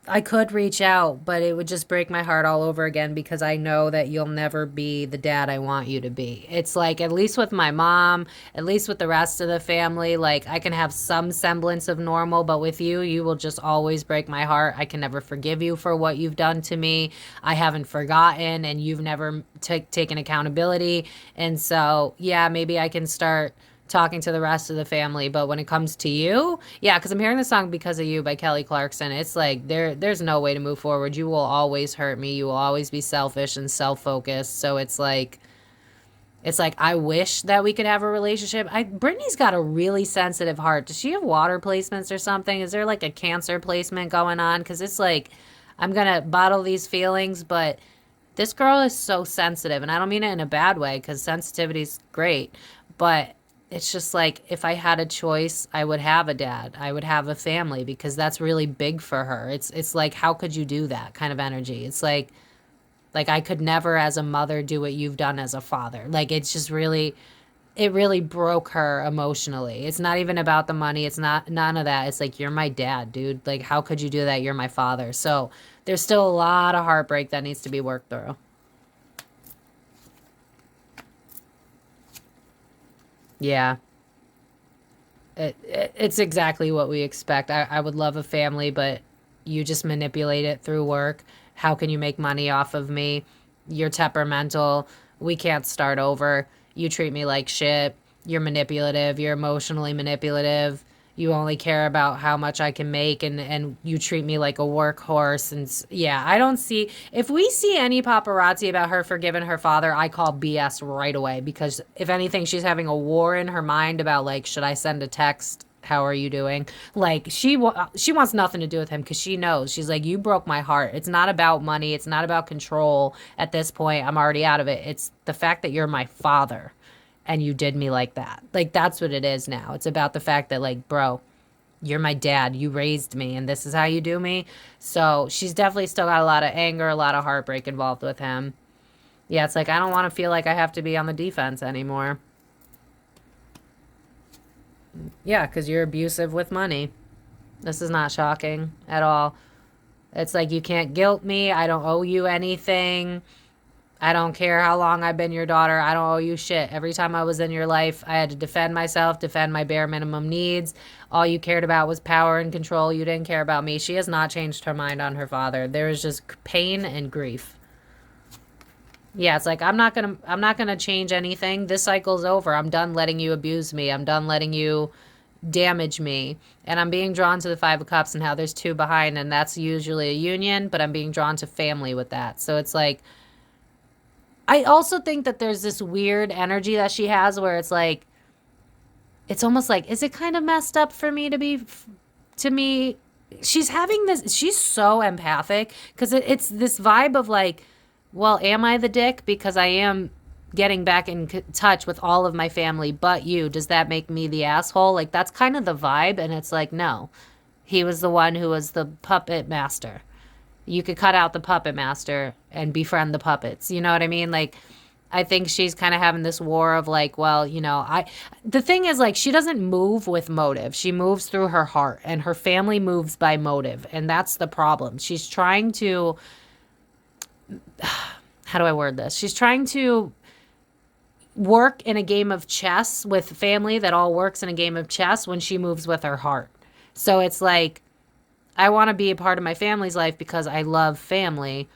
I could reach out, but it would just break my heart all over again because I know that you'll never be the dad I want you to be. It's like, at least with my mom, at least with the rest of the family, like I can have some semblance of normal, but with you, you will just always break my heart. I can never forgive you for what you've done to me. I haven't forgotten, and you've never taken accountability. And so, yeah, maybe I can start talking to the rest of the family, but when it comes to you, yeah, because I'm hearing the song Because of You by Kelly Clarkson. It's like there's no way to move forward. You will always hurt me. You will always be selfish and self-focused. So it's like I wish that we could have a relationship. Brittany's got a really sensitive heart. Does she have water placements or something? Is there like a Cancer placement going on? Because it's like I'm gonna bottle these feelings, but this girl is so sensitive, and I don't mean it in a bad way because sensitivity's great, but it's just like if I had a choice, I would have a dad. I would have a family because that's really big for her. It's like, how could you do that kind of energy? It's like I could never as a mother do what you've done as a father. Like it's just really it really broke her emotionally. It's not even about the money. It's not none of that. It's like you're my dad, dude. Like how could you do that? You're my father. So there's still a lot of heartbreak that needs to be worked through. Yeah. It's exactly what we expect. I would love a family, but you just manipulate it through work. How can you make money off of me? You're temperamental. We can't start over. You treat me like shit. You're manipulative. You're emotionally manipulative. You only care about how much I can make, and you treat me like a workhorse. And yeah, I don't see, if we see any paparazzi about her forgiving her father, I call BS right away because if anything, she's having a war in her mind about like, should I send a text? How are you doing? Like she wants nothing to do with him because she knows, she's like, you broke my heart. It's not about money. It's not about control. At this point, I'm already out of it. It's the fact that you're my father and you did me like that. Like that's what it is now. It's about the fact that like, bro, you're my dad. You raised me and this is how you do me. So she's definitely still got a lot of anger, a lot of heartbreak involved with him. Yeah, it's like I don't want to feel like I have to be on the defense anymore. Yeah, because you're abusive with money. This is not shocking at all. It's like you can't guilt me. I don't owe you anything. I don't care how long I've been your daughter. I don't owe you shit. Every time I was in your life, I had to defend myself, defend my bare minimum needs. All you cared about was power and control. You didn't care about me. She has not changed her mind on her father. There is just pain and grief. Yeah, it's like I'm not gonna change anything. This cycle's over. I'm done letting you abuse me. I'm done letting you damage me. And I'm being drawn to the Five of Cups and how there's two behind, and that's usually a union, but I'm being drawn to family with that. So it's like, I also think that there's this weird energy that she has where it's like, it's almost like, is it kind of messed up for me to be, to me? She's having this, she's so empathic because it's this vibe of like, well, am I the dick? Because I am getting back in touch with all of my family but you. Does that make me the asshole? Like, that's kind of the vibe. And it's like, no, he was the one who was the puppet master. You could cut out the puppet master and befriend the puppets. You know what I mean? Like, I think she's kind of having this war of like, well, you know, the thing is like, she doesn't move with motive. She moves through her heart, and her family moves by motive. And that's the problem. She's trying to, how do I word this? She's trying to work in a game of chess with family that all works in a game of chess when she moves with her heart. So it's like, I want to be a part of my family's life because I love family.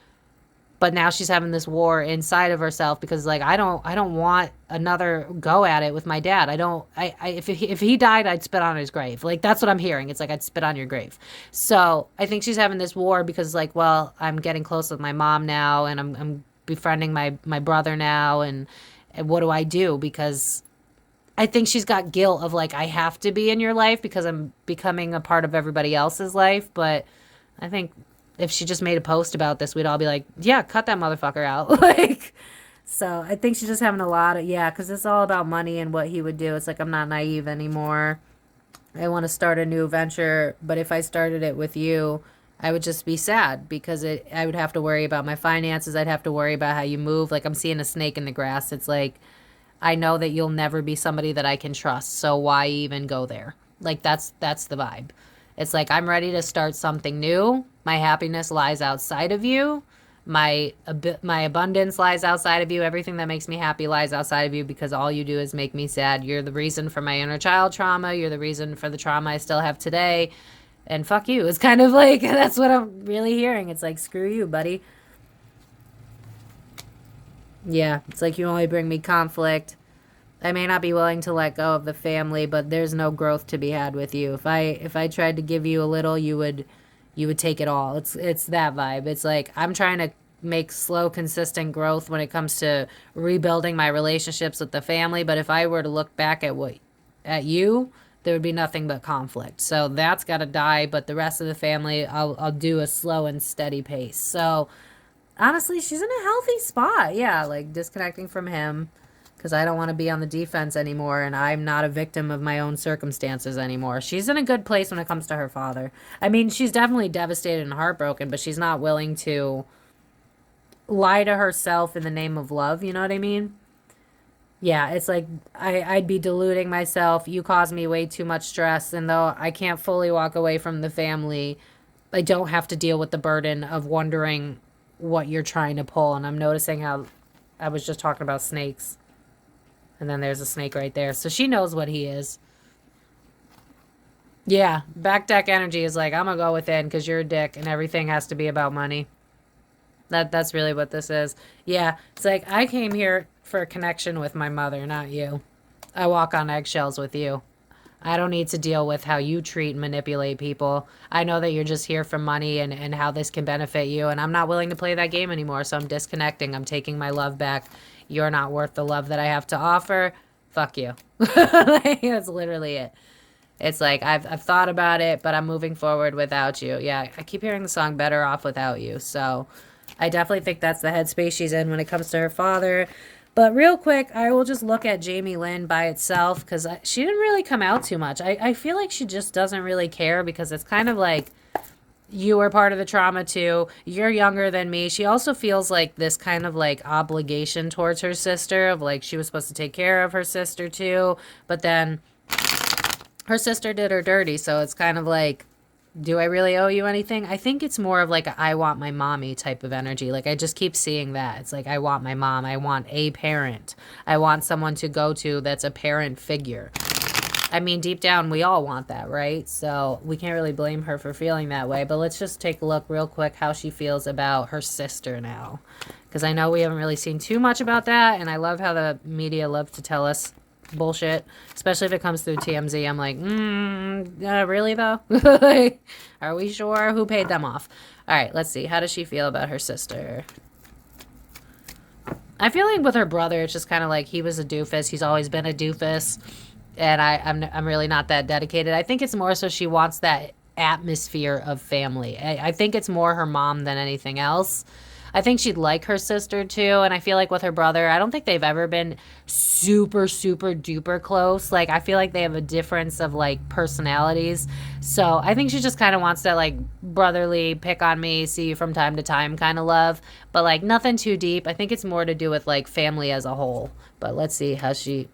But now she's having this war inside of herself because like, I don't want another go at it with my dad. If he died, I'd spit on his grave. Like, that's what I'm hearing. It's like, I'd spit on your grave. So I think she's having this war because like, well, I'm getting close with my mom now, and I'm befriending my brother now. And what do I do? Because I think she's got guilt of like, I have to be in your life because I'm becoming a part of everybody else's life. But I think if she just made a post about this, we'd all be like, yeah, cut that motherfucker out. Like, so I think she's just having a lot of, yeah, because it's all about money and what he would do. It's like, I'm not naive anymore. I want to start a new venture, but if I started it with you, I would just be sad because I would have to worry about my finances. I'd have to worry about how you move. Like, I'm seeing a snake in the grass. It's like, I know that you'll never be somebody that I can trust, so why even go there? Like, that's the vibe. It's like, I'm ready to start something new. My happiness lies outside of you. My abundance lies outside of you. Everything that makes me happy lies outside of you because all you do is make me sad. You're the reason for my inner child trauma. You're the reason for the trauma I still have today. And fuck you. It's kind of like, that's what I'm really hearing. It's like, screw you, buddy. Yeah, it's like, you only bring me conflict. I may not be willing to let go of the family, but there's no growth to be had with you. If I tried to give you a little, you would take it all. It's that vibe. It's like, I'm trying to make slow, consistent growth when it comes to rebuilding my relationships with the family. But if I were to look back at you, there would be nothing but conflict. So that's got to die. But the rest of the family, I'll do a slow and steady pace. So honestly, she's in a healthy spot. Yeah, like disconnecting from him, because I don't want to be on the defense anymore, and I'm not a victim of my own circumstances anymore. She's in a good place when it comes to her father. I mean, she's definitely devastated and heartbroken, but she's not willing to lie to herself in the name of love. You know what I mean? Yeah, it's like, I'd be deluding myself. You cause me way too much stress, and though I can't fully walk away from the family, I don't have to deal with the burden of wondering what you're trying to pull. And I'm noticing how I was just talking about snakes. And then there's a snake right there. So she knows what he is. Yeah, back deck energy is like, I'm going to go within because you're a dick and everything has to be about money. That's really what this is. Yeah, it's like, I came here for a connection with my mother, not you. I walk on eggshells with you. I don't need to deal with how you treat and manipulate people. I know that you're just here for money and how this can benefit you. And I'm not willing to play that game anymore. So I'm disconnecting. I'm taking my love back. You're not worth the love that I have to offer. Fuck you. Like, that's literally it. It's like, I've thought about it, but I'm moving forward without you. Yeah, I keep hearing the song Better Off Without You. So I definitely think that's the headspace she's in when it comes to her father. But real quick, I will just look at Jamie Lynn by itself because she didn't really come out too much. I feel like she just doesn't really care because it's kind of like, you were part of the trauma too. You're younger than me. She also feels like this kind of like obligation towards her sister of like, she was supposed to take care of her sister too. But then her sister did her dirty. So it's kind of like, do I really owe you anything? I think it's more of like a I want my mommy type of energy. Like I just keep seeing that. It's like I want my mom. I want a parent. I want someone to go to that's a parent figure. I mean, deep down, we all want that, right? So we can't really blame her for feeling that way. But let's just take a look real quick how she feels about her sister now. Because I know we haven't really seen too much about that. And I love how the media loves to tell us bullshit, especially if it comes through TMZ. I'm like, really though? Like, are we sure? Who paid them off? All right, let's see. How does she feel about her sister? I feel like with her brother, it's just kind of like he was a doofus. He's always been a doofus. And I'm really not that dedicated. I think it's more so she wants that atmosphere of family. I think it's more her mom than anything else. I think she'd like her sister too. And I feel like with her brother, I don't think they've ever been super, super duper close. Like, I feel like they have a difference of like personalities. So I think she just kind of wants that like brotherly, pick on me, see you from time to time kind of love. But like nothing too deep. I think it's more to do with like family as a whole. But let's see how she...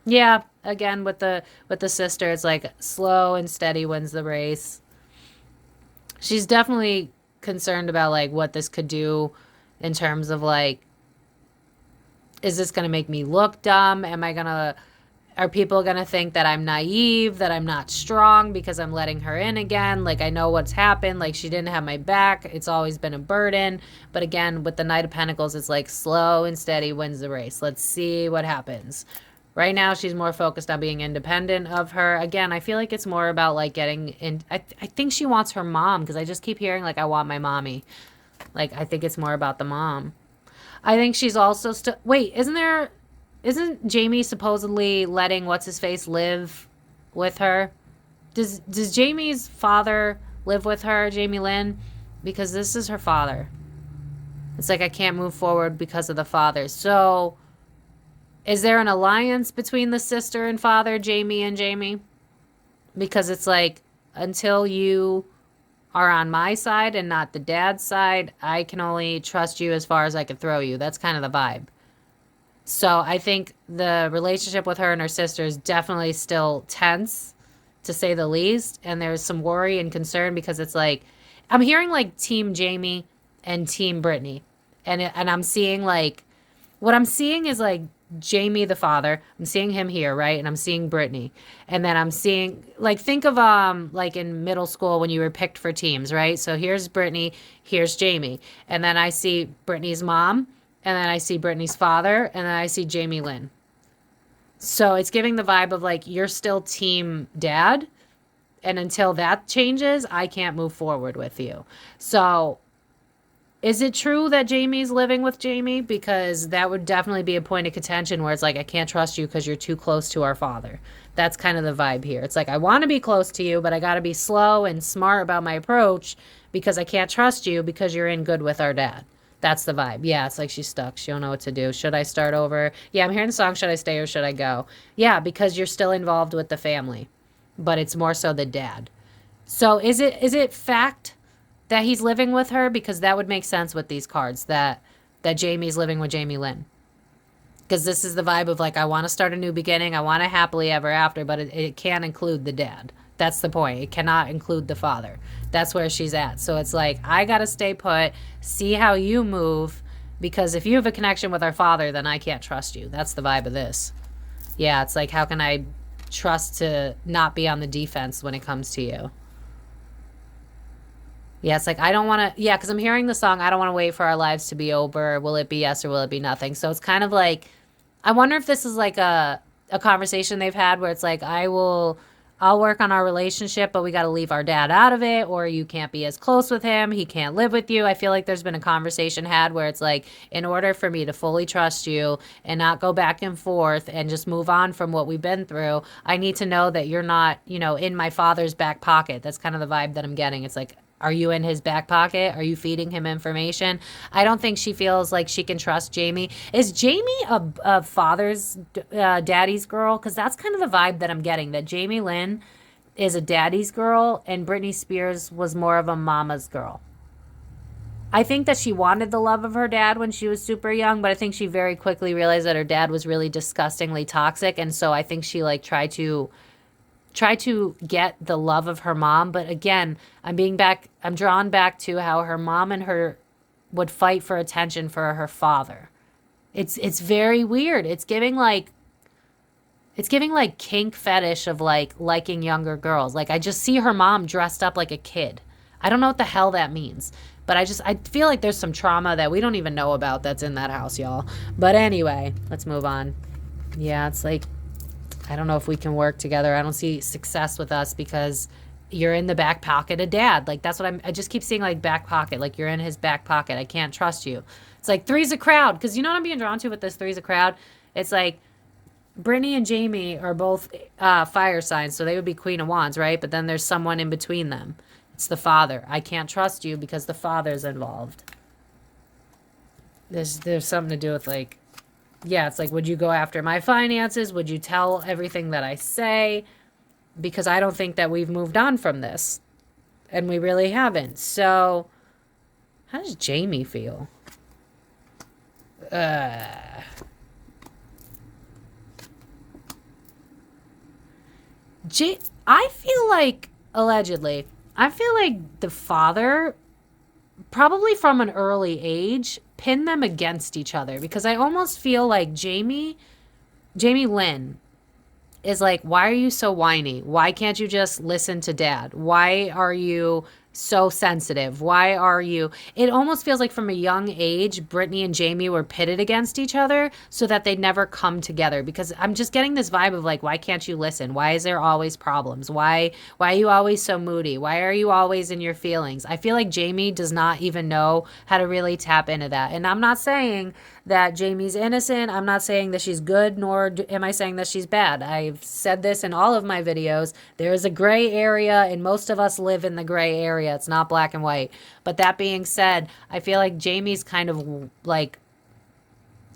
Yeah, again with the sister, it's like slow and steady wins the race. She's definitely concerned about like what this could do in terms of like, is this going to make me look dumb? Are people going to think that I'm naive, that I'm not strong because I'm letting her in again? Like, I know what's happened. Like, she didn't have my back. It's always been a burden. But again, with the Knight of Pentacles, it's like slow and steady wins the race. Let's see what happens. Right now, she's more focused on being independent of her. Again, I feel like it's more about, like, getting in... I think she wants her mom, because I just keep hearing, like, I want my mommy. Like, I think it's more about the mom. I think she's also still... Wait, isn't Jamie supposedly letting What's-His-Face live with her? Does Jamie's father live with her, Jamie Lynn? Because this is her father. It's like, I can't move forward because of the father. So... is there an alliance between the sister and father, Jamie and Jamie? Because it's like, until you are on my side and not the dad's side, I can only trust you as far as I can throw you. That's kind of the vibe. So I think the relationship with her and her sister is definitely still tense, to say the least. And there's some worry and concern because it's like, I'm hearing like Team Jamie and Team Britney. And I'm seeing like, what I'm seeing is like, Jamie the father, I'm seeing him here, right? And I'm seeing Britney. And then I'm seeing, like, think of like in middle school when you were picked for teams, right? So here's Britney, here's Jamie. And then I see Britney's mom, and then I see Britney's father, and then I see Jamie Lynn. So it's giving the vibe of like, you're still team dad, and until that changes, I can't move forward with you. So is it true that Jamie's living with Jamie? Because that would definitely be a point of contention where it's like, I can't trust you because you're too close to our father. That's kind of the vibe here. It's like, I want to be close to you, but I got to be slow and smart about my approach because I can't trust you because you're in good with our dad. That's the vibe. Yeah, it's like she's stuck. She don't know what to do. Should I start over? Yeah, I'm hearing the song, should I stay or should I go? Yeah, because you're still involved with the family, but it's more so the dad. So is it fact that he's living with her? Because that would make sense with these cards, that Jamie's living with Jamie Lynn. Because this is the vibe of like, I want to start a new beginning. I want a happily ever after, but it can't include the dad. That's the point. It cannot include the father. That's where she's at. So it's like, I got to stay put, see how you move, because if you have a connection with our father, then I can't trust you. That's the vibe of this. Yeah, it's like, how can I trust to not be on the defense when it comes to you? Yeah, it's like, I don't want to, yeah, because I'm hearing the song, I don't want to wait for our lives to be over. Will it be yes or will it be nothing? So it's kind of like, I wonder if this is like a conversation they've had where it's like, I'll work on our relationship, but we got to leave our dad out of it, or you can't be as close with him. He can't live with you. I feel like there's been a conversation had where it's like, in order for me to fully trust you and not go back and forth and just move on from what we've been through, I need to know that you're not, in my father's back pocket. That's kind of the vibe that I'm getting. It's like, are you in his back pocket? Are you feeding him information? I don't think she feels like she can trust Jamie. Is Jamie a father's, daddy's girl? Because that's kind of the vibe that I'm getting, that Jamie Lynn is a daddy's girl and Britney Spears was more of a mama's girl. I think that she wanted the love of her dad when she was super young, but I think she very quickly realized that her dad was really disgustingly toxic. And so I think she like tried to try to get the love of her mom. But again, I'm drawn back to how her mom and her would fight for attention for her father. It's very weird. It's giving like kink fetish of like liking younger girls. Like I just see her mom dressed up like a kid. I don't know what the hell that means. But I feel like there's some trauma that we don't even know about that's in that house, y'all. But anyway, let's move on. Yeah, it's like, I don't know if we can work together. I don't see success with us because you're in the back pocket of dad. Like that's what I just keep seeing, like back pocket. Like you're in his back pocket. I can't trust you. It's like three's a crowd. Because you know what I'm being drawn to with this three's a crowd? It's like Brittany and Jamie are both fire signs. So they would be Queen of Wands, right? But then there's someone in between them. It's the father. I can't trust you because the father's involved. There's something to do with like, yeah, it's like, would you go after my finances? Would you tell everything that I say? Because I don't think that we've moved on from this. And we really haven't. So, how does Jamie feel? I feel like, allegedly, I feel like the father, probably from an early age, pinned them against each other. Because I almost feel like Jamie Lynn is like, why are you so whiny? Why can't you just listen to dad? Why are you so sensitive? Why are you... It almost feels like from a young age, Brittany and Jamie were pitted against each other so that they'd never come together. Because I'm just getting this vibe of like, why can't you listen? Why is there always problems? Why are you always so moody? Why are you always in your feelings? I feel like Jamie does not even know how to really tap into that. And I'm not saying that Jamie's innocent. I'm not saying that she's good, nor am I saying that she's bad. I've said this in all of my videos. There is a gray area, and most of us live in the gray area. It's not black and white. But that being said, I feel like Jamie's kind of like,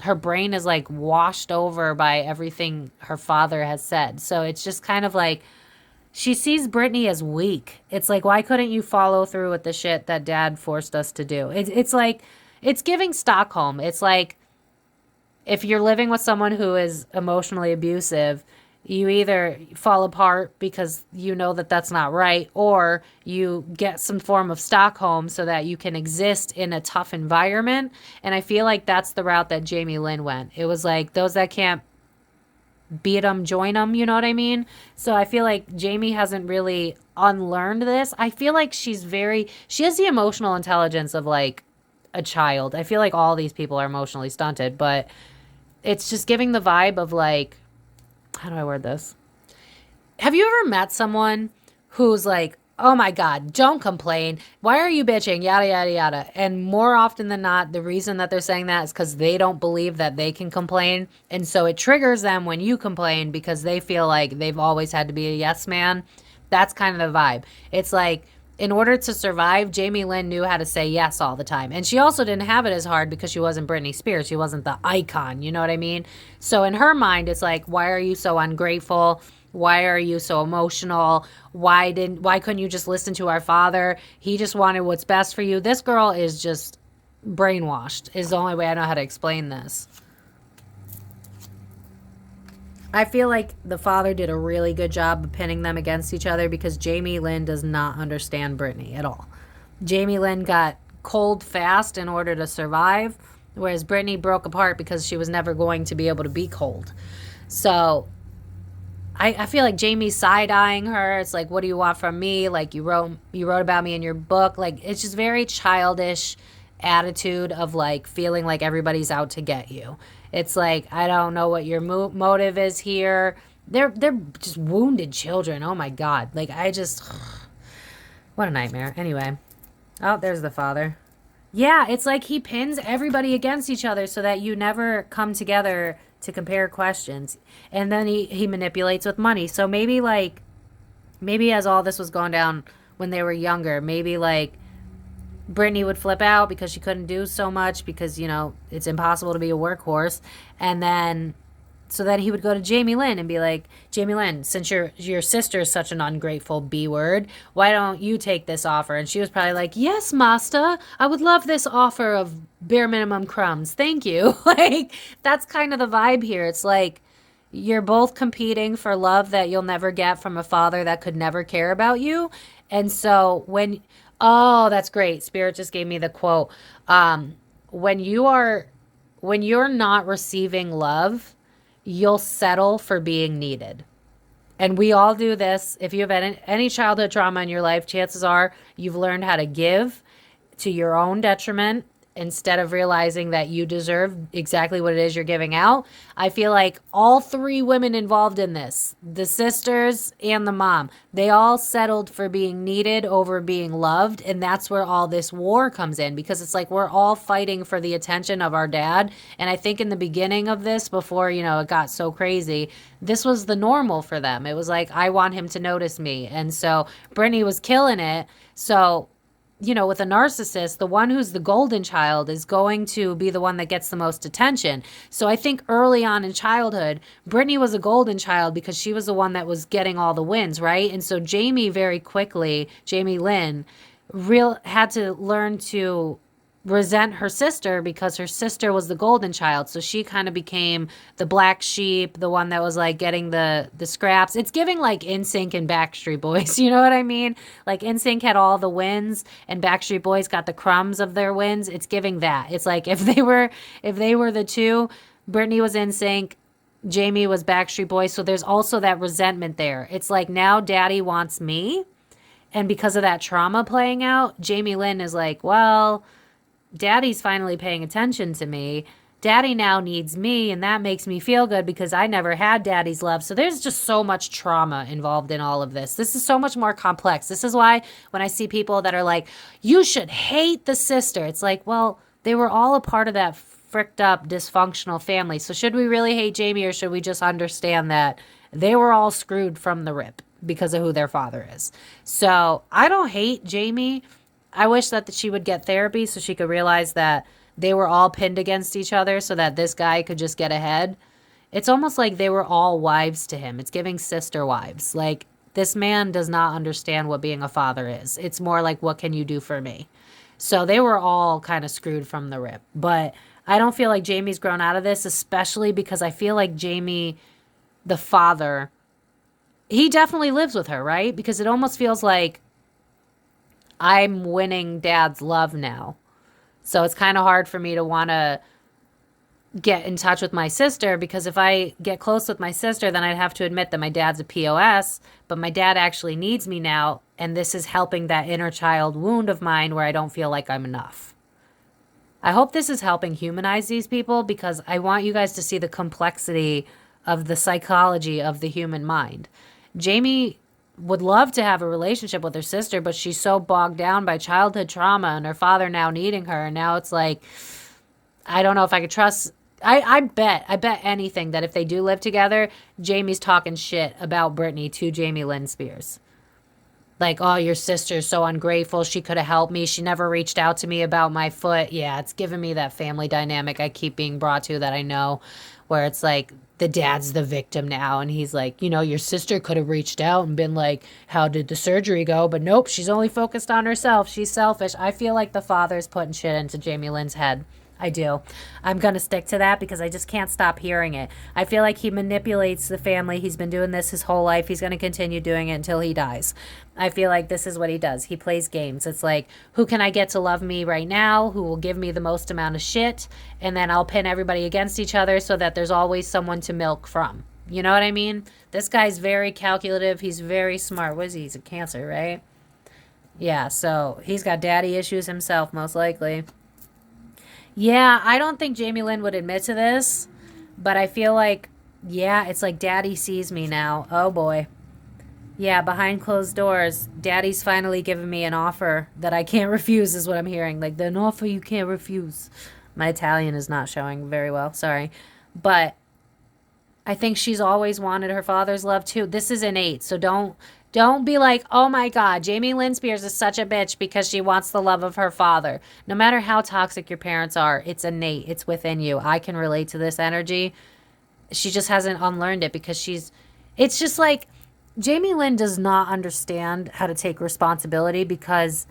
her brain is like washed over by everything her father has said. So it's just kind of like, she sees Brittany as weak. It's like, why couldn't you follow through with the shit that dad forced us to do? It's like, it's giving Stockholm. It's like, if you're living with someone who is emotionally abusive, you either fall apart because you know that that's not right, or you get some form of Stockholm so that you can exist in a tough environment. And I feel like that's the route that Jamie Lynn went. It was like, those that can't beat them, join them, you know what I mean? So I feel like Jamie hasn't really unlearned this. I feel like she has the emotional intelligence of like a child. I feel like all these people are emotionally stunted, but it's just giving the vibe of like, how do I word this? Have you ever met someone who's like, oh my God, don't complain. Why are you bitching? Yada, yada, yada. And more often than not, the reason that they're saying that is because they don't believe that they can complain. And so it triggers them when you complain because they feel like they've always had to be a yes man. That's kind of the vibe. It's like, in order to survive, Jamie Lynn knew how to say yes all the time. And she also didn't have it as hard because she wasn't Britney Spears. She wasn't the icon, you know what I mean? So in her mind, it's like, why are you so ungrateful? Why are you so emotional? Why couldn't you just listen to our father? He just wanted what's best for you. This girl is just brainwashed, is the only way I know how to explain this. I feel like the father did a really good job of pinning them against each other because Jamie Lynn does not understand Brittany at all. Jamie Lynn got cold fast in order to survive, whereas Brittany broke apart because she was never going to be able to be cold. So I feel like Jamie's side-eyeing her. It's like, what do you want from me? Like, you wrote about me in your book. Like, it's just very childish attitude of like feeling like everybody's out to get you. It's like, I don't know what your motive is here. They're just wounded children. Oh my God. Like, what a nightmare. Anyway. Oh, there's the father. Yeah, it's like he pins everybody against each other so that you never come together to compare questions. And then he manipulates with money. So maybe as all this was going down when they were younger, maybe like Brittany would flip out because she couldn't do so much because, you know, it's impossible to be a workhorse. And then, so then he would go to Jamie Lynn and be like, Jamie Lynn, since your sister is such an ungrateful B-word, why don't you take this offer? And she was probably like, yes, master, I would love this offer of bare minimum crumbs. Thank you. Like, that's kind of the vibe here. It's like, You're both competing for love that you'll never get from a father that could never care about you. And so oh, that's great. Spirit just gave me the quote. When you are, when you're not receiving love, you'll settle for being needed. And we all do this. If you have any childhood trauma in your life, chances are you've learned how to give to your own detriment instead of realizing that you deserve exactly what it is you're giving out. I feel like all three women involved in this, the sisters and the mom, they all settled for being needed over being loved. And that's where all this war comes in, because it's like we're all fighting for the attention of our dad. And I think in the beginning of this, before, you know, it got so crazy, this was the normal for them. It was like, I want him to notice me. And so Britney was killing it. So, you know, with a narcissist, the one who's the golden child is going to be the one that gets the most attention. So I think early on in childhood, Britney was a golden child because she was the one that was getting all the wins, right? And so Jamie very quickly, Jamie Lynn, had to learn to resent her sister because her sister was the golden child. So she kind of became the black sheep, the one that was like getting the scraps. It's giving like NSYNC and Backstreet Boys. You know what I mean? Like NSYNC had all the wins and Backstreet Boys got the crumbs of their wins. It's giving that. It's like if they were the two, Britney was NSYNC, Jamie was Backstreet Boys. So there's also that resentment there. It's like now daddy wants me. And because of that trauma playing out, Jamie Lynn is like, well, daddy's finally paying attention to me. Daddy now needs me, and that makes me feel good because I never had daddy's love. So there's just so much trauma involved in all of this. This is so much more complex. This is why when I see people that are like, you should hate the sister, it's like, well, they were all a part of that fricked up, dysfunctional family. So should we really hate Jamie, or should we just understand that they were all screwed from the rip because of who their father is? So I don't hate Jamie. I wish that she would get therapy so she could realize that they were all pinned against each other so that this guy could just get ahead. It's almost like they were all wives to him. It's giving sister wives. Like, this man does not understand what being a father is. It's more like, what can you do for me? So they were all kind of screwed from the rip. But I don't feel like Jamie's grown out of this, especially because I feel like Jamie, the father, he definitely lives with her, right? Because it almost feels like I'm winning dad's love now. So it's kind of hard for me to want to get in touch with my sister, because if I get close with my sister, then I'd have to admit that my dad's a POS, but my dad actually needs me now. And this is helping that inner child wound of mine where I don't feel like I'm enough. I hope this is helping humanize these people, because I want you guys to see the complexity of the psychology of the human mind. Jamie would love to have a relationship with her sister, but she's so bogged down by childhood trauma and her father now needing her. And now it's like, I don't know if I could trust. I bet anything that if they do live together, Jamie's talking shit about Britney to Jamie Lynne Spears. Like, oh, your sister's so ungrateful. She could have helped me. She never reached out to me about my foot. Yeah, it's giving me that family dynamic I keep being brought to that I know, where it's like the dad's the victim now. And he's like, you know, your sister could have reached out and been like, how did the surgery go? But nope, she's only focused on herself. She's selfish. I feel like the father's putting shit into Jamie Lynn's head. I do. I'm going to stick to that because I just can't stop hearing it. I feel like he manipulates the family. He's been doing this his whole life. He's going to continue doing it until he dies. I feel like this is what he does. He plays games. It's like, who can I get to love me right now? Who will give me the most amount of shit? And then I'll pin everybody against each other so that there's always someone to milk from. You know what I mean? This guy's very calculative. He's very smart. What is he? He's a Cancer, right? Yeah, so he's got daddy issues himself, most likely. Yeah, I don't think Jamie Lynn would admit to this, but I feel like, yeah, it's like daddy sees me now. Oh boy. Yeah, behind closed doors, daddy's finally given me an offer that I can't refuse, is what I'm hearing. Like, an offer you can't refuse. My Italian is not showing very well, sorry. But I think she's always wanted her father's love too. This is innate, so don't be like, oh my God, Jamie Lynne Spears is such a bitch because she wants the love of her father. No matter how toxic your parents are, it's innate. It's within you. I can relate to this energy. She just hasn't unlearned it because it's just like, Jamie Lynn does not understand how to take responsibility because,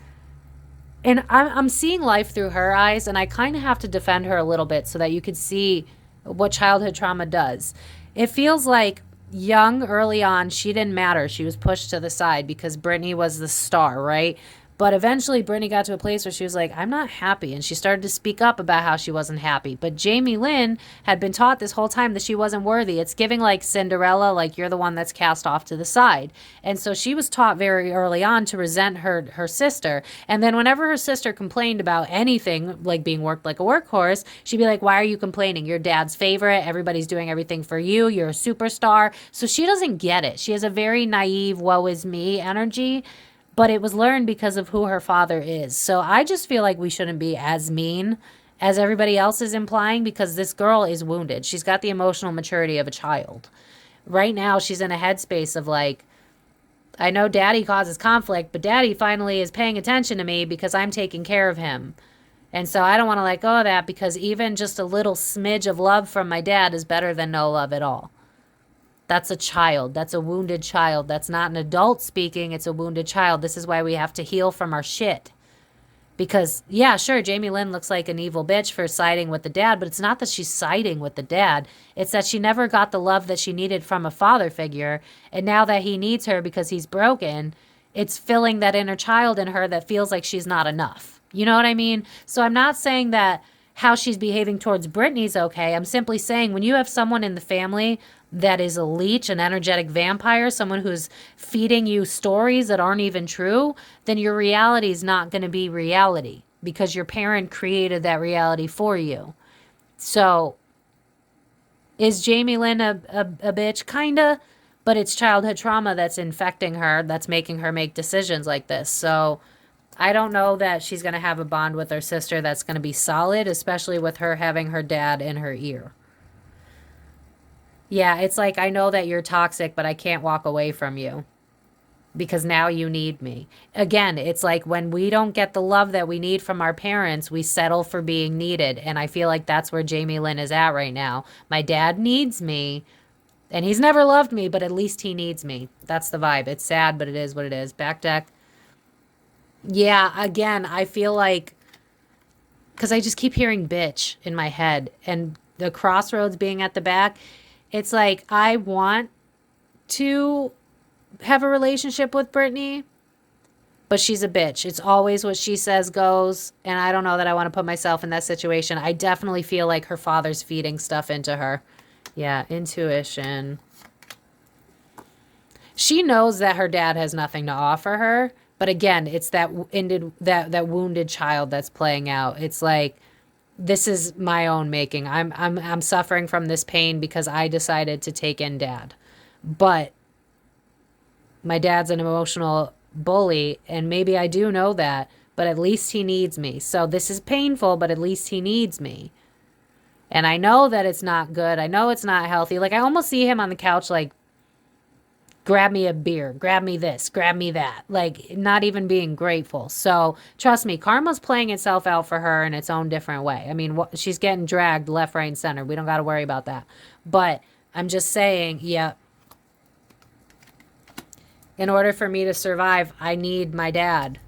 and I'm seeing life through her eyes, and I kind of have to defend her a little bit so that you could see what childhood trauma does. It feels like early on, she didn't matter. She was pushed to the side because Britney was the star, right? But eventually, Britney got to a place where she was like, I'm not happy. And she started to speak up about how she wasn't happy. But Jamie Lynn had been taught this whole time that she wasn't worthy. It's giving like Cinderella, like you're the one that's cast off to the side. And so she was taught very early on to resent her sister. And then whenever her sister complained about anything, like being worked like a workhorse, she'd be like, why are you complaining? You're dad's favorite. Everybody's doing everything for you. You're a superstar. So she doesn't get it. She has a very naive, woe is me energy. But it was learned because of who her father is. So I just feel like we shouldn't be as mean as everybody else is implying, because this girl is wounded. She's got the emotional maturity of a child. Right now, she's in a headspace of like, I know daddy causes conflict, but daddy finally is paying attention to me because I'm taking care of him. And so I don't want to let go of that, because even just a little smidge of love from my dad is better than no love at all. That's a child. That's a wounded child. That's not an adult speaking. It's a wounded child. This is why we have to heal from our shit. Because, yeah, sure, Jamie Lynn looks like an evil bitch for siding with the dad, but it's not that she's siding with the dad. It's that she never got the love that she needed from a father figure. And now that he needs her because he's broken, it's filling that inner child in her that feels like she's not enough. You know what I mean? So I'm not saying that how she's behaving towards Britney's okay. I'm simply saying when you have someone in the family that is a leech, an energetic vampire, someone who's feeding you stories that aren't even true, then your reality is not going to be reality, because your parent created that reality for you. So is Jamie Lynn a bitch? Kinda. But it's childhood trauma that's infecting her, that's making her make decisions like this. So I don't know that she's going to have a bond with her sister that's going to be solid, especially with her having her dad in her ear. Yeah, it's like, I know that you're toxic, but I can't walk away from you because now you need me. Again, it's like when we don't get the love that we need from our parents, we settle for being needed. And I feel like that's where Jamie Lynn is at right now. My dad needs me, and he's never loved me, but at least he needs me. That's the vibe. It's sad, but it is what it is. Back deck. Yeah, again, I feel like, because I just keep hearing bitch in my head, and the crossroads being at the back, it's like I want to have a relationship with Britney, but she's a bitch. It's always what she says goes, and I don't know that I want to put myself in that situation. I definitely feel like her father's feeding stuff into her. Yeah, intuition. She knows that her dad has nothing to offer her, but again, it's that wounded child that's playing out. It's like, this is my own making. I'm suffering from this pain because I decided to take in dad. But my dad's an emotional bully, and maybe I do know that, but at least he needs me. So this is painful, but at least he needs me. And I know that it's not good. I know it's not healthy. Like, I almost see him on the couch like, grab me a beer, grab me this, grab me that, like not even being grateful. So trust me, karma's playing itself out for her in its own different way. I mean, she's getting dragged left, right, and center. We don't got to worry about that. But I'm just saying, yeah, in order for me to survive, I need my dad.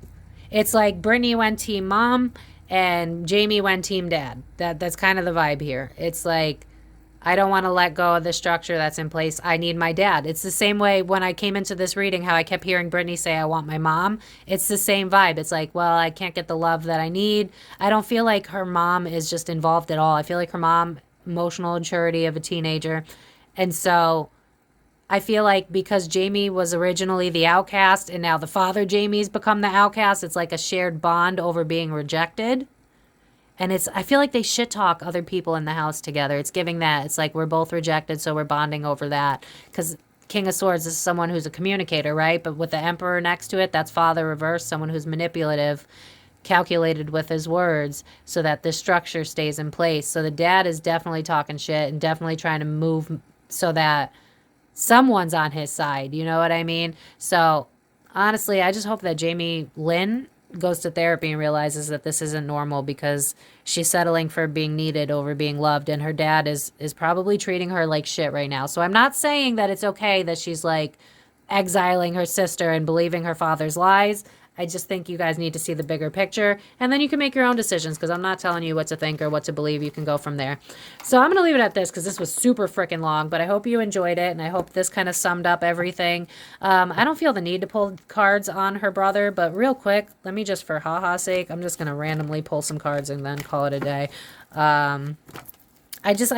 It's like Britney went team mom and Jamie went team dad. That's kind of the vibe here. It's like, I don't want to let go of the structure that's in place. I need my dad. It's the same way when I came into this reading, how I kept hearing Britney say, I want my mom. It's the same vibe. It's like, well, I can't get the love that I need. I don't feel like her mom is just involved at all. I feel like her mom, emotional maturity of a teenager. And so I feel like because Jamie was originally the outcast and now the father Jamie's become the outcast, it's like a shared bond over being rejected. And I feel like they shit talk other people in the house together. It's giving that. It's like we're both rejected, so we're bonding over that. Because King of Swords is someone who's a communicator, right? But with the Emperor next to it, that's father reverse, someone who's manipulative, calculated with his words so that this structure stays in place. So the dad is definitely talking shit and definitely trying to move so that someone's on his side. You know what I mean? So honestly, I just hope that Jamie Lynn goes to therapy and realizes that this isn't normal, because she's settling for being needed over being loved, and her dad is probably treating her like shit right now. So I'm not saying that it's okay that she's like exiling her sister and believing her father's lies. I just think you guys need to see the bigger picture, and then you can make your own decisions, because I'm not telling you what to think or what to believe. You can go from there. So I'm going to leave it at this, because this was super freaking long, but I hope you enjoyed it, and I hope this kind of summed up everything. I don't feel the need to pull cards on her brother, but real quick, let me just, for haha's sake, I'm just going to randomly pull some cards and then call it a day. I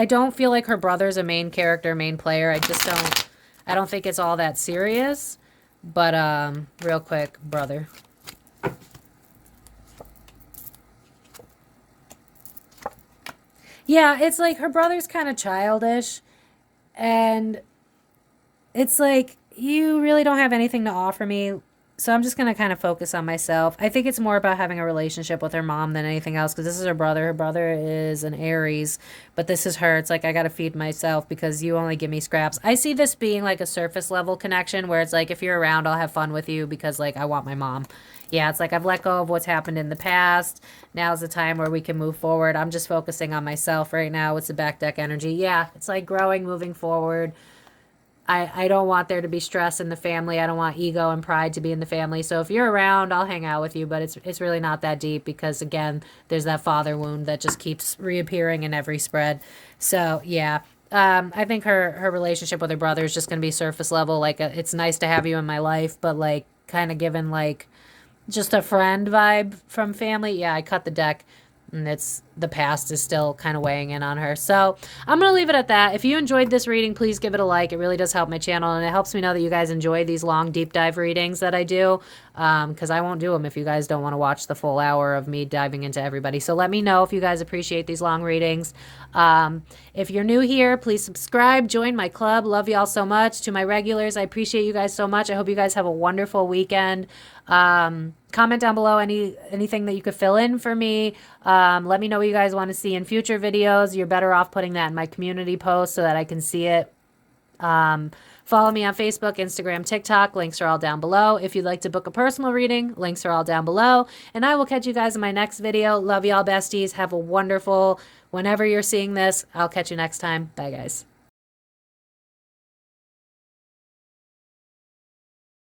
don't feel like her brother's a main character, main player. I don't think it's all that serious. But real quick, brother. Yeah, it's like her brother's kind of childish, and it's like, you really don't have anything to offer me. So I'm just going to kind of focus on myself. I think it's more about having a relationship with her mom than anything else, because this is her brother. Her brother is an Aries, but this is her. It's like, I got to feed myself because you only give me scraps. I see this being like a surface level connection where it's like, if you're around, I'll have fun with you because like I want my mom. Yeah, it's like I've let go of what's happened in the past. Now's the time where we can move forward. I'm just focusing on myself right now. It's the back deck energy. Yeah, it's like growing, moving forward. I don't want there to be stress in the family. I don't want ego and pride to be in the family. So if you're around, I'll hang out with you, but it's really not that deep, because again, there's that father wound that just keeps reappearing in every spread. So yeah, I think her relationship with her brother is just going to be surface level. Like, it's nice to have you in my life, but like kind of given like just a friend vibe from family. Yeah, I cut the deck. And the past is still kind of weighing in on her. So I'm going to leave it at that. If you enjoyed this reading, please give it a like. It really does help my channel, and it helps me know that you guys enjoy these long deep dive readings that I do, because I won't do them if you guys don't want to watch the full hour of me diving into everybody. So let me know if you guys appreciate these long readings. If you're new here, please subscribe, join my club. Love y'all so much. To my regulars, I appreciate you guys so much. I hope you guys have a wonderful weekend. Comment down below anything that you could fill in for me. Let me know what you guys want to see in future videos. You're better off putting that in my community post so that I can see it. Follow me on Facebook, Instagram, TikTok. Links are all down below. If you'd like to book a personal reading, links are all down below. And I will catch you guys in my next video. Love y'all, besties. Have a wonderful, whenever you're seeing this, I'll catch you next time. Bye, guys.